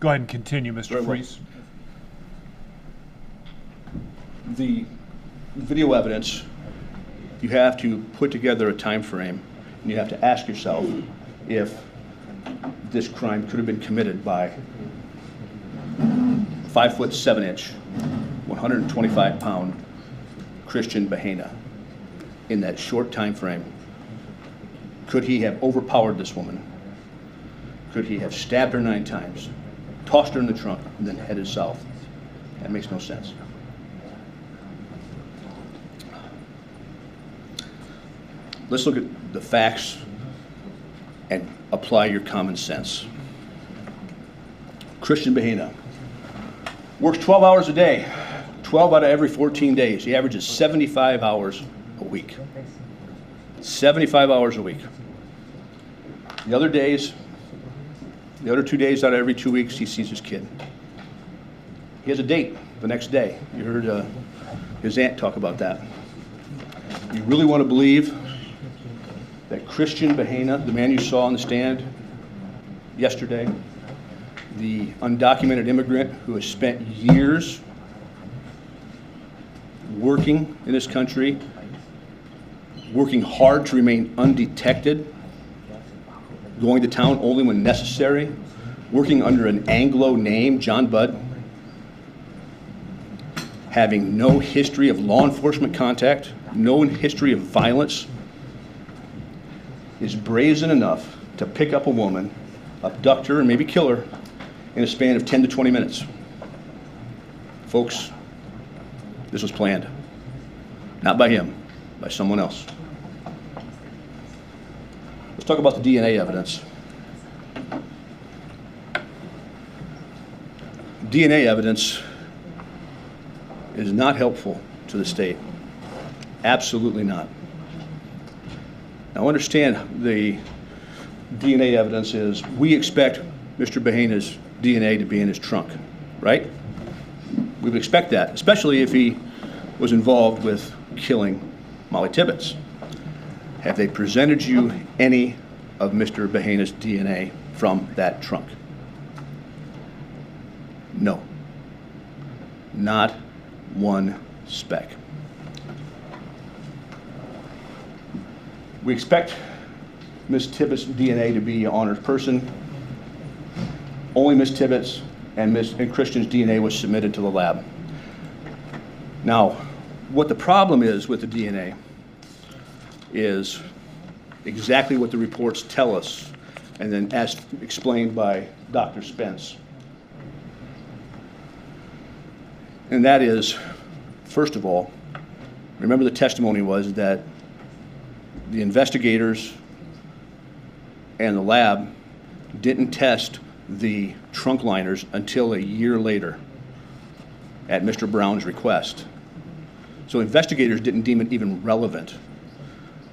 Go ahead and continue, Mr. Frese. The video evidence, you have to put together a time frame, and you have to ask yourself if this crime could have been committed by 5'7" 125-pound Cristhian Bahena in that short time frame. Could he have overpowered this woman? Could he have stabbed her 9 times, tossed her in the trunk, and then headed south? That makes no sense. Let's look at the facts and apply your common sense. Cristhian Bahena works 12 hours a day, 12 out of every 14 days. He averages 75 hours a week. 75 hours a week. The other 2 days out of every 2 weeks, he sees his kid. He has a date the next day. You heard his aunt talk about that. You really want to believe that Cristhian Bahena, the man you saw on the stand yesterday, the undocumented immigrant who has spent years working in this country, working hard to remain undetected, going to town only when necessary, working under an Anglo name, John Budd, having no history of law enforcement contact, no history of violence, is brazen enough to pick up a woman, abduct her, and maybe kill her in a span of 10 to 20 minutes. Folks, this was planned. Not by him, by someone else. Let's talk about the DNA evidence. DNA evidence is not helpful to the state. Absolutely not. Now understand, the DNA evidence is, we expect Mr. Bahena's DNA to be in his trunk, right? We would expect that, especially if he was involved with killing Mollie Tibbetts. Have they presented you any of Mr. Bahena's DNA from that trunk? No. Not one speck. We expect Ms. Tibbetts' DNA to be on her person. Only Ms. Tibbetts and Cristhian's DNA was submitted to the lab. Now, what the problem is with the DNA is exactly what the reports tell us, and then as explained by Dr. Spence. And that is, first of all, remember the testimony was that the investigators and the lab didn't test the trunk liners until a year later at Mr. Brown's request. So investigators didn't deem it even relevant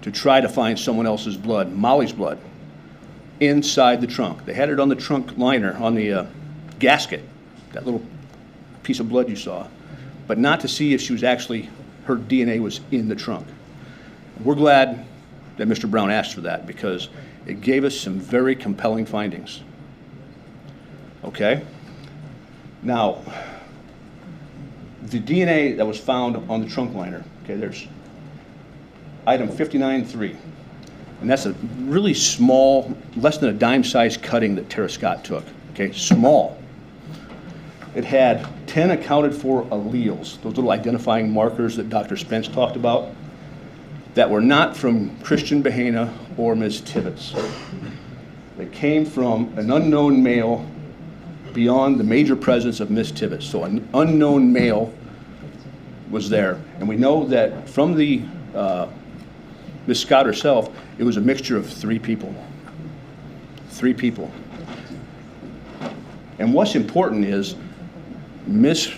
to try to find someone else's blood, Mollie's blood, inside the trunk. They had it on the trunk liner, on the gasket, that little piece of blood you saw, but not to see if she was actually, her DNA was in the trunk. We're glad that Mr. Brown asked for that, because it gave us some very compelling findings. Okay? Now, the DNA that was found on the trunk liner, okay, there's item 59-3. And that's a really small, less than a dime-sized cutting that Tara Scott took, okay, small. It had 10 accounted for alleles, those little identifying markers that Dr. Spence talked about, that were not from Cristhian Bahena or Ms. Tibbetts. They came from an unknown male beyond the major presence of Ms. Tibbetts. So an unknown male was there. And we know that from the Ms. Scott herself, it was a mixture of 3 people. 3 people. And what's important is Ms.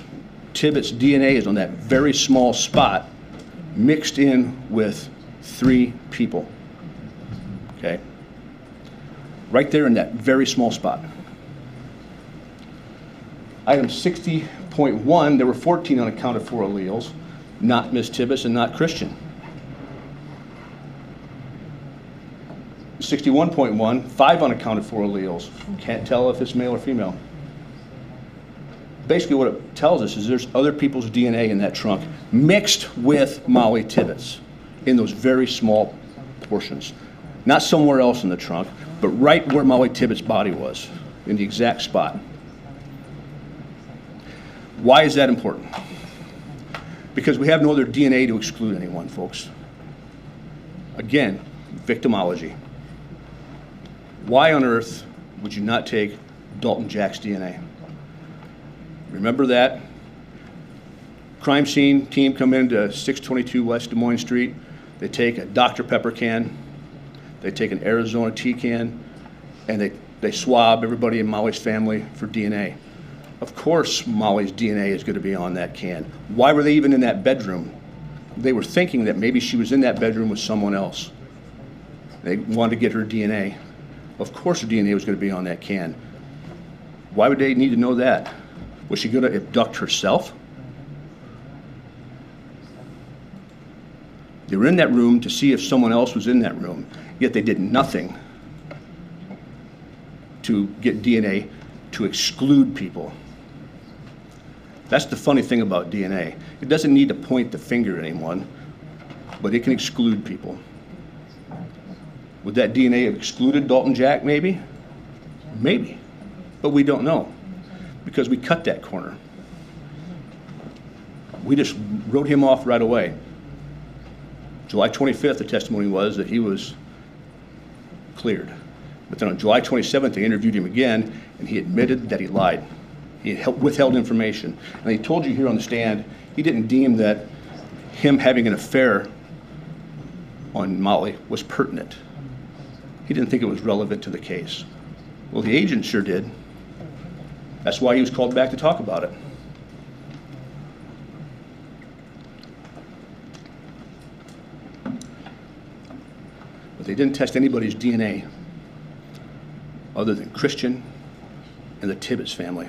Tibbetts' DNA is on that very small spot mixed in with 3 people. Okay? Right there in that very small spot. Item 60.1, there were 14 unaccounted for alleles, not Ms. Tibbetts and not Cristhian. 61.1, 5 unaccounted for alleles. Can't tell if it's male or female. Basically what it tells us is there's other people's DNA in that trunk mixed with Mollie Tibbetts in those very small portions. Not somewhere else in the trunk, but right where Mollie Tibbetts' body was, in the exact spot. Why is that important? Because we have no other DNA to exclude anyone, folks. Again, victimology. Why on earth would you not take Dalton Jack's DNA? Remember that? Crime scene team come into 622 West Des Moines Street. They take a Dr. Pepper can, they take an Arizona tea can, and they swab everybody in Mollie's family for DNA. Of course Mollie's DNA is going to be on that can. Why were they even in that bedroom? They were thinking that maybe she was in that bedroom with someone else. They wanted to get her DNA. Of course her DNA was going to be on that can. Why would they need to know that? Was she going to abduct herself? They were in that room to see if someone else was in that room, yet they did nothing to get DNA to exclude people. That's the funny thing about DNA. It doesn't need to point the finger at anyone, but it can exclude people. Would that DNA have excluded Dalton Jack, maybe? Maybe, but we don't know because we cut that corner. We just wrote him off right away. July 25th, the testimony was that he was cleared. But then on July 27th, they interviewed him again, and he admitted that he lied. He had withheld information. And he told you here on the stand, he didn't deem that him having an affair on Mollie was pertinent. He didn't think it was relevant to the case. Well, the agent sure did. That's why he was called back to talk about it. But they didn't test anybody's DNA other than Cristhian and the Tibbetts family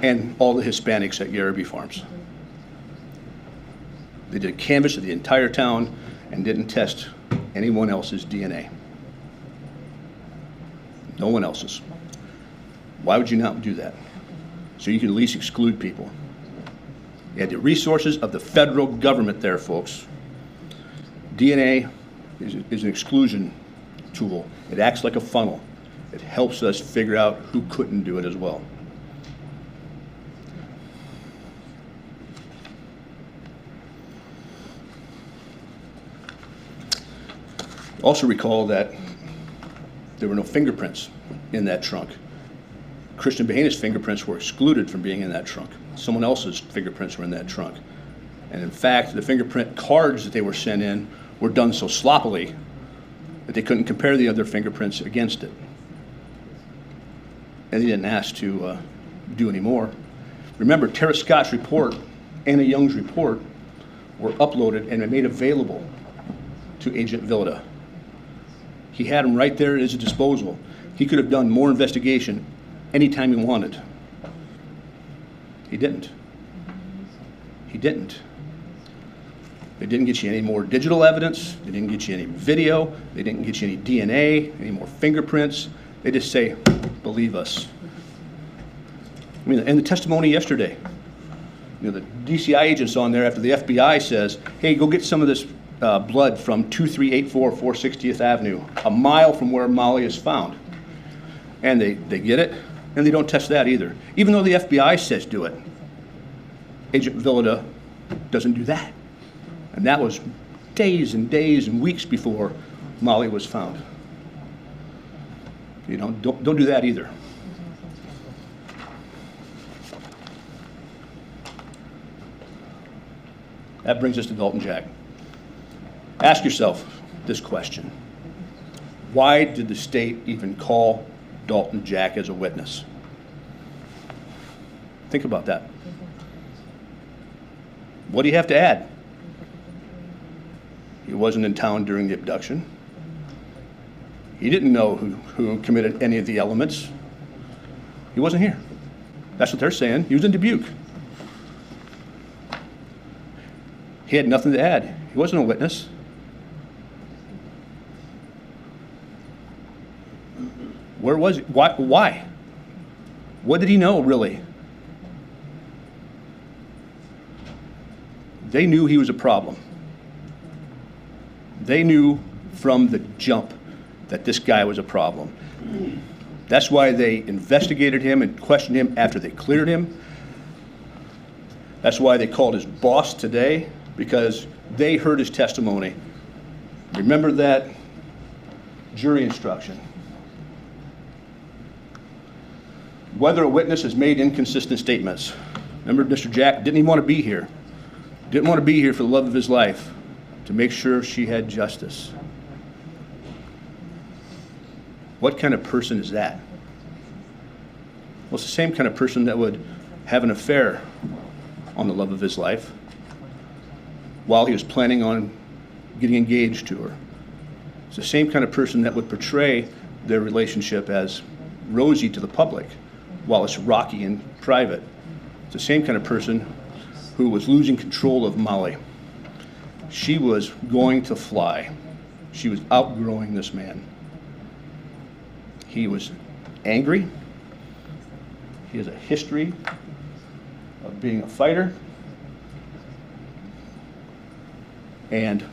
and all the Hispanics at Garrity Farms. They did a canvass of the entire town and didn't test anyone else's DNA. No one else's. Why would you not do that? So you can at least exclude people. You had the resources of the federal government there, folks. DNA is an exclusion tool. It acts like a funnel. It helps us figure out who couldn't do it as well. Also recall that there were no fingerprints in that trunk. Cristhian Bahena's fingerprints were excluded from being in that trunk. Someone else's fingerprints were in that trunk. And in fact, the fingerprint cards that they were sent in were done so sloppily that they couldn't compare the other fingerprints against it. And they didn't ask to do any more. Remember, Tara Scott's report, Anna Young's report, were uploaded and made available to Agent Villada. He had them right there at his disposal. He could have done more investigation anytime he wanted. He didn't. He didn't. They didn't get you any more digital evidence. They didn't get you any video. They didn't get you any DNA, any more fingerprints. They just say, believe us. I mean, and the testimony yesterday. The DCI agent's on there after the FBI says, hey, go get some of this blood from 2384 460th Avenue, a mile from where Mollie is found. And they get it, and they don't test that either. Even though the FBI says do it, Agent Villada doesn't do that. And that was days and days and weeks before Mollie was found. Don't do that either. That brings us to Dalton Jack. Ask yourself this question. Why did the state even call Dalton Jack as a witness? Think about that. What do you have to add? He wasn't in town during the abduction. He didn't know who committed any of the elements. He wasn't here. That's what they're saying. He was in Dubuque. He had nothing to add. He wasn't a witness. Where was he? Why? What did he know, really? They knew he was a problem. They knew from the jump that this guy was a problem. That's why they investigated him and questioned him after they cleared him. That's why they called his boss today, because they heard his testimony. Remember that jury instruction. Whether a witness has made inconsistent statements. Remember, Mr. Jack didn't even want to be here. Didn't want to be here for the love of his life, to make sure she had justice. What kind of person is that? Well, it's the same kind of person that would have an affair on the love of his life while he was planning on getting engaged to her. It's the same kind of person that would portray their relationship as rosy to the public while it's rocky in private. It's the same kind of person who was losing control of Mollie. She was going to fly. She was outgrowing this man. He was angry. He has a history of being a fighter. And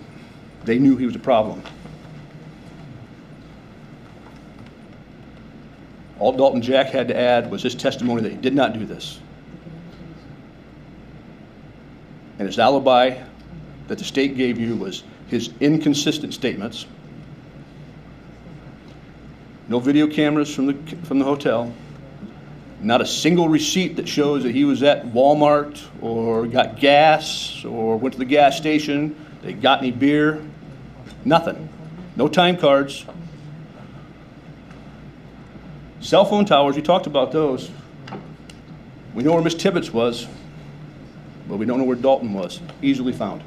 they knew he was a problem. All Dalton Jack had to add was his testimony that he did not do this. And his alibi that the state gave you was his inconsistent statements. No video cameras from the hotel. Not a single receipt that shows that he was at Walmart or got gas or went to the gas station. They got any beer. Nothing. No time cards. Cell phone towers, we talked about those. We know where Miss Tibbetts was, but we don't know where Dalton was. Easily found.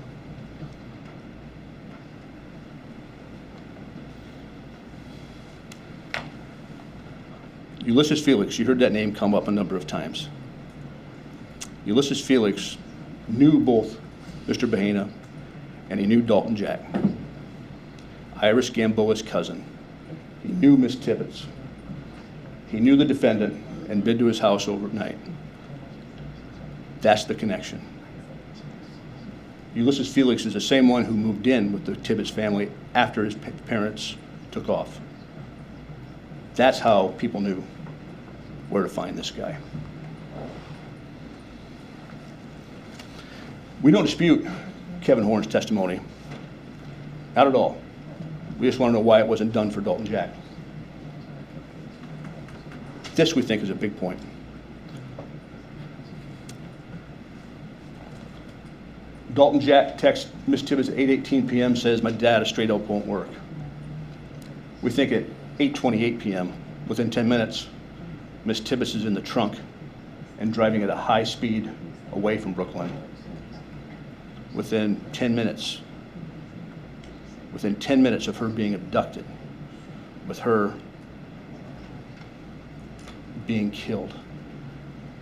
Ulysses Felix, you heard that name come up a number of times. Ulysses Felix knew both Mr. Bahena and he knew Dalton Jack. Iris Gamboa's cousin. He knew Miss Tibbetts. He knew the defendant and been to his house overnight. That's the connection. Ulysses Felix is the same one who moved in with the Tibbetts family after his parents took off. That's how people knew where to find this guy. We don't dispute Kevin Horn's testimony. Not at all. We just want to know why it wasn't done for Dalton Jack. This, we think, is a big point. Dalton Jack texts Miss Tibbetts at 8:18 p.m. says, my data straight up won't work. We think at 8:28 p.m., within 10 minutes, Miss Tibbetts is in the trunk and driving at a high speed away from Brooklyn. Within 10 minutes of her being abducted, with her being killed,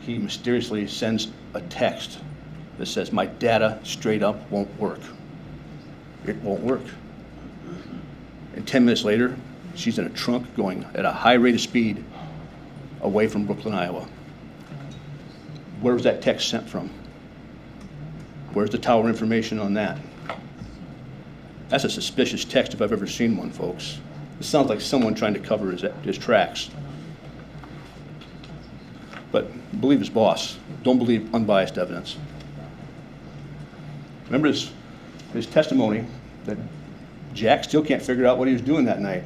he mysteriously sends a text that says, my data straight up won't work. It won't work. And 10 minutes later, she's in a trunk going at a high rate of speed away from Brooklyn, Iowa. Where was that text sent from? Where's the tower information on that? That's a suspicious text if I've ever seen one, folks. It sounds like someone trying to cover his tracks. But believe his boss. Don't believe unbiased evidence. Remember his testimony that Jack still can't figure out what he was doing that night.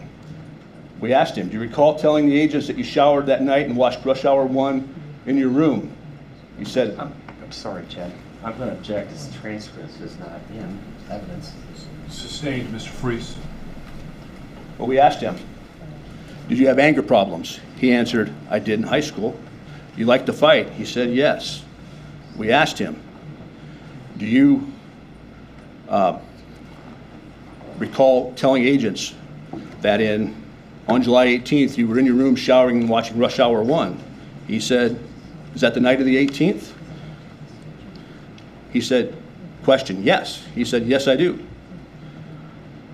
We asked him, do you recall telling the agents that you showered that night and watched Rush Hour 1 in your room? He said, I'm sorry, Chad. I'm going to object. This transcript is not in evidence. Sustained, Mr. Frese. well, we asked him, did you have anger problems? He answered, I did in high school. You like to fight? He said, yes. We asked him, do you recall telling agents that on July 18th you were in your room showering and watching Rush Hour 1? He said, is that the night of the 18th? He said, question, yes. He said, yes, I do.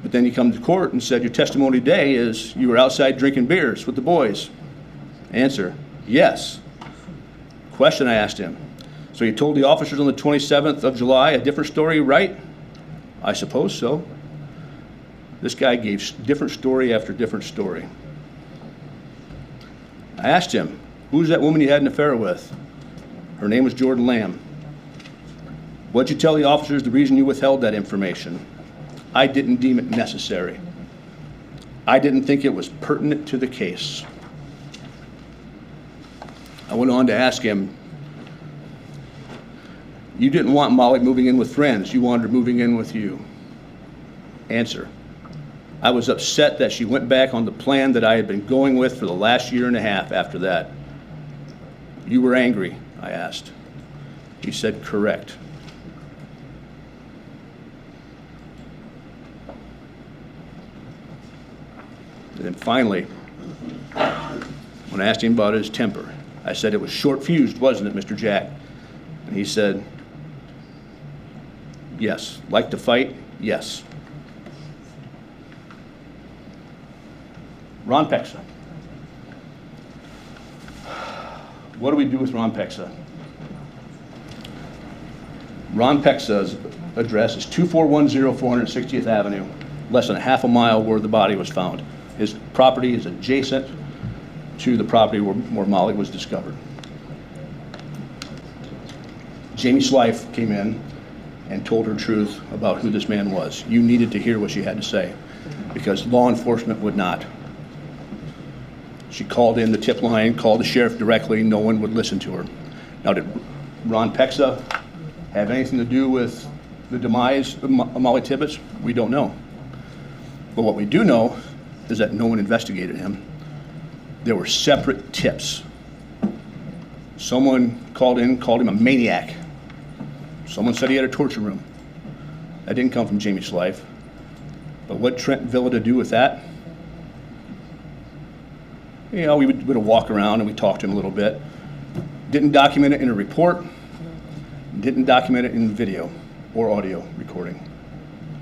But then he come to court and said, your testimony today is you were outside drinking beers with the boys. Answer, yes. Question I asked him, so you told the officers on the 27th of July a different story, right? I suppose so. This guy gave different story after different story. I asked him, who's that woman you had an affair with? Her name was Jordan Lamb. What'd you tell the officers the reason you withheld that information? I didn't deem it necessary. I didn't think it was pertinent to the case. I went on to ask him, you didn't want Mollie moving in with friends, you wanted her moving in with you. Answer, I was upset that she went back on the plan that I had been going with for the last year and a half after that. You were angry, I asked. He said, correct. And then finally, when I asked him about his temper, I said, it was short-fused, wasn't it, Mr. Jack? And he said, yes. Like to fight? Yes. Ron Pexa. What do we do with Ron Pexa? Ron Pexa's address is 2410 460th Avenue, less than a half a mile where the body was found. His property is adjacent to the property where Mollie was discovered. Jamie Slife came in and told her truth about who this man was. You needed to hear what she had to say because law enforcement would not. She called in the tip line, called the sheriff directly, no one would listen to her. Now, did Ron Pexa have anything to do with the demise of Mollie Tibbetts? We don't know. But what we do know is that no one investigated him. There were separate tips. Someone called him a maniac. Someone said he had a torture room. That didn't come from Jamie Slife. But what Trent Villa to do with that? You know, we would walk around and we talked to him a little bit. Didn't document it in a report. Didn't document it in video or audio recording.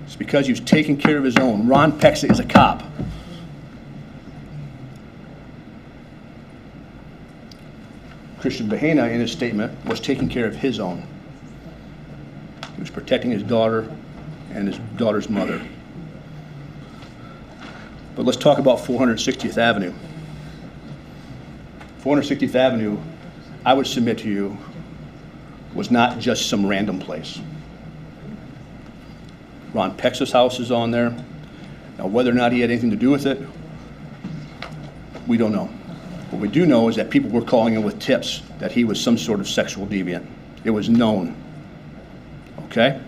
It's because he was taking care of his own. Ron Pexa is a cop. Cristhian Bahena, in his statement, was taking care of his own. He was protecting his daughter and his daughter's mother. But let's talk about 460th Avenue. 460th Avenue, I would submit to you, was not just some random place. Ron Pexa's house is on there. Now, whether or not he had anything to do with it, we don't know. What we do know is that people were calling in with tips that he was some sort of sexual deviant. It was known. Okay?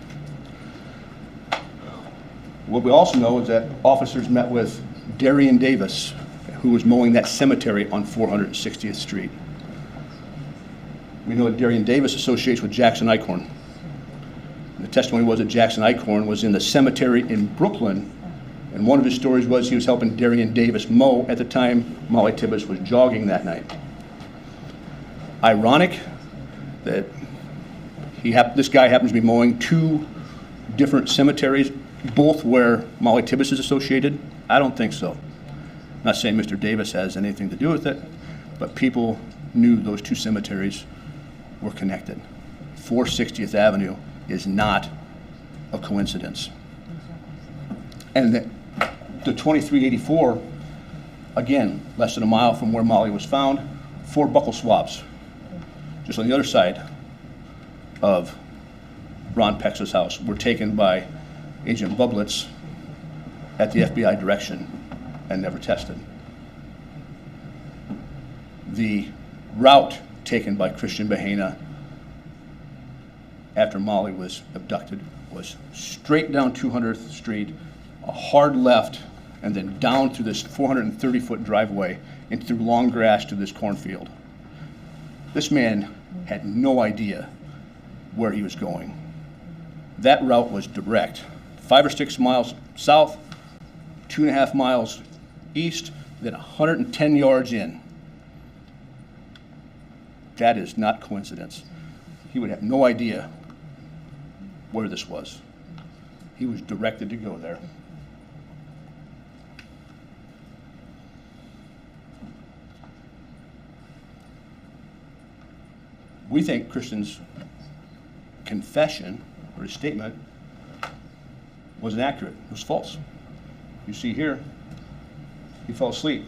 What we also know is that officers met with Darian Davis, who was mowing that cemetery on 460th Street. We know that Darian Davis associates with Jackson Eichhorn. The testimony was that Jackson Eichhorn was in the cemetery in Brooklyn, and one of his stories was he was helping Darian Davis mow at the time Mollie Tibbetts was jogging that night. Ironic that this guy happens to be mowing two different cemeteries, both where Mollie Tibbetts is associated. I don't think so. I'm not saying Mr. Davis has anything to do with it, but people knew those two cemeteries were connected. 460th Avenue is not a coincidence. And the 2384, again, less than a mile from where Mollie was found, 4 buckle swabs, just on the other side of Ron Pex's house, were taken by Agent Bublitz at the FBI direction and never tested. The route taken by Cristhian Bahena after Mollie was abducted was straight down 200th Street, a hard left, and then down through this 430-foot driveway and through long grass to this cornfield. This man had no idea where he was going. That route was direct, 5 or 6 miles south, 2.5 miles east, then 110 yards in. That is not coincidence. He would have no idea where this was. He was directed to go there. We think Cristhian's confession or his statement was inaccurate, it was false. You see here, he fell asleep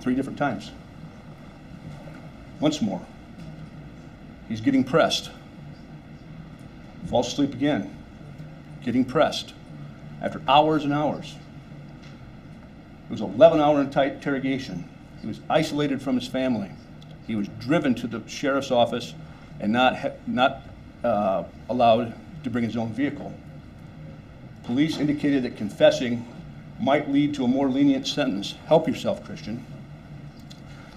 3 different times. Once more, he's getting pressed. Falls asleep again, getting pressed after hours and hours. It was an 11-hour interrogation. He was isolated from his family. He was driven to the sheriff's office and not allowed to bring his own vehicle. Police indicated that confessing might lead to a more lenient sentence. Help yourself, Cristhian.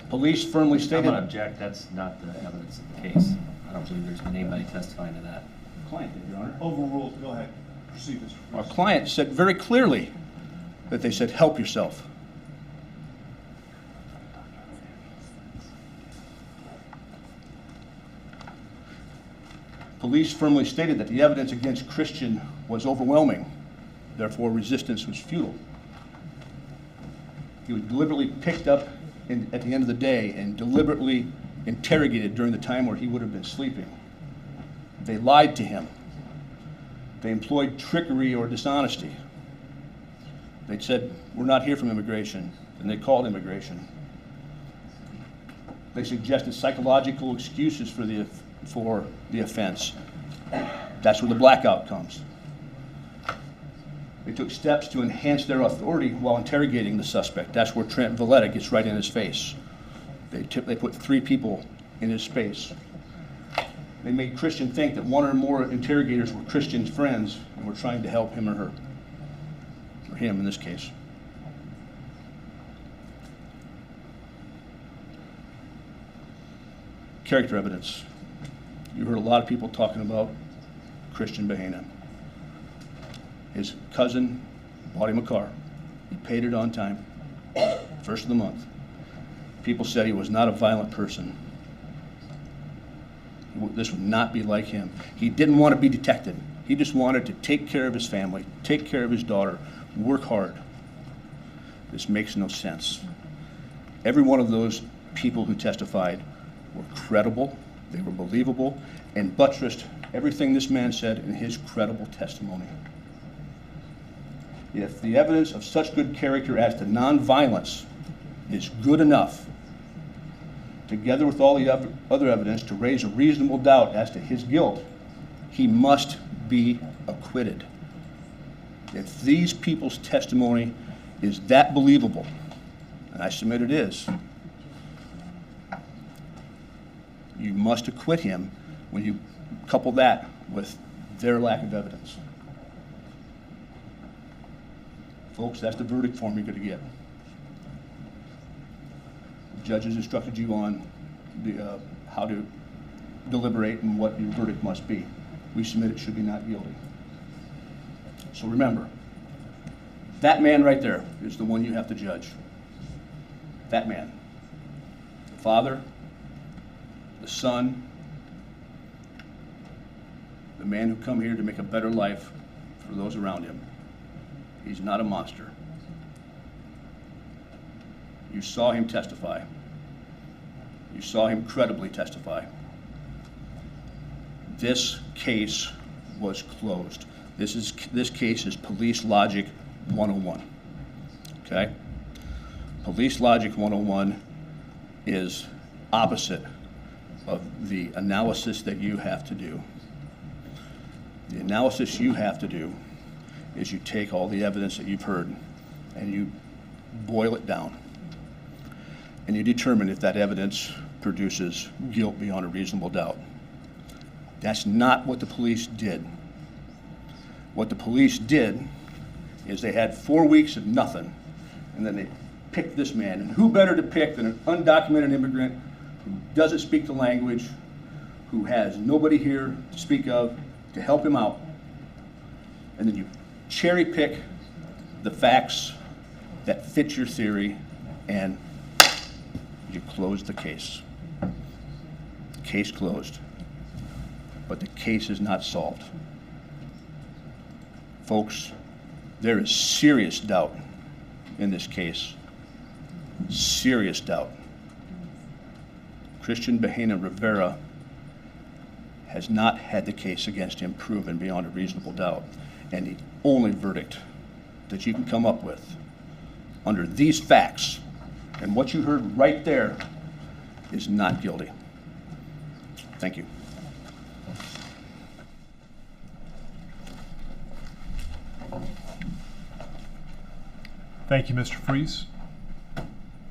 Police firmly stated... I'm going to object. That's not the evidence of the case. I don't believe there's been anybody testifying to that. Client did, Your Honor. Overruled. Go ahead. Proceed, Mr. Frese. Our client said very clearly that they said, help yourself. Police firmly stated that the evidence against Cristhian was overwhelming, therefore resistance was futile. He was deliberately picked up at the end of the day and deliberately interrogated during the time where he would have been sleeping. They lied to him. They employed trickery or dishonesty. They said, we're not here from immigration, and they called immigration. They suggested psychological excuses for the offense. That's where the blackout comes. They took steps to enhance their authority while interrogating the suspect. That's where Trent Valletta gets right in his face. They put 3 people in his space. They made Cristhian think that 1 or more interrogators were Cristhian's friends and were trying to help him or her, or him in this case. Character evidence. You heard a lot of people talking about Cristhian Bahena. His cousin bought him a car. He paid it on time, first of the month. People said he was not a violent person. This would not be like him. He didn't want to be detected. He just wanted to take care of his family, take care of his daughter, work hard. This makes no sense. Every one of those people who testified were credible, they were believable, and buttressed everything this man said in his credible testimony. If the evidence of such good character as to nonviolence is good enough, together with all the other evidence to raise a reasonable doubt as to his guilt, he must be acquitted. If these people's testimony is that believable, and I submit it is, you must acquit him when you couple that with their lack of evidence. Folks, that's the verdict form you're going to get. The judges instructed you on how to deliberate and what your verdict must be. We submit it should be not guilty. So remember, that man right there is the one you have to judge. That man. The father, the son, the man who come here to make a better life for those around him. He's not a monster. You saw him testify. You saw him credibly testify. This case was closed. This case is police logic 101, okay? Police logic 101 is opposite of the analysis that you have to do. The analysis you have to do is you take all the evidence that you've heard and you boil it down. And you determine if that evidence produces guilt beyond a reasonable doubt. That's not what the police did. What the police did is they had 4 weeks of nothing, and then they picked this man. And who better to pick than an undocumented immigrant who doesn't speak the language, who has nobody here to speak of to help him out. And then you cherry pick the facts that fit your theory, and you close the case. Case closed. But the case is not solved. Folks, there is serious doubt in this case. Serious doubt. Cristhian Bahena Rivera has not had the case against him proven beyond a reasonable doubt. And the only verdict that you can come up with under these facts and what you heard right there is not guilty. Thank you. Thank you, Mr. Frese.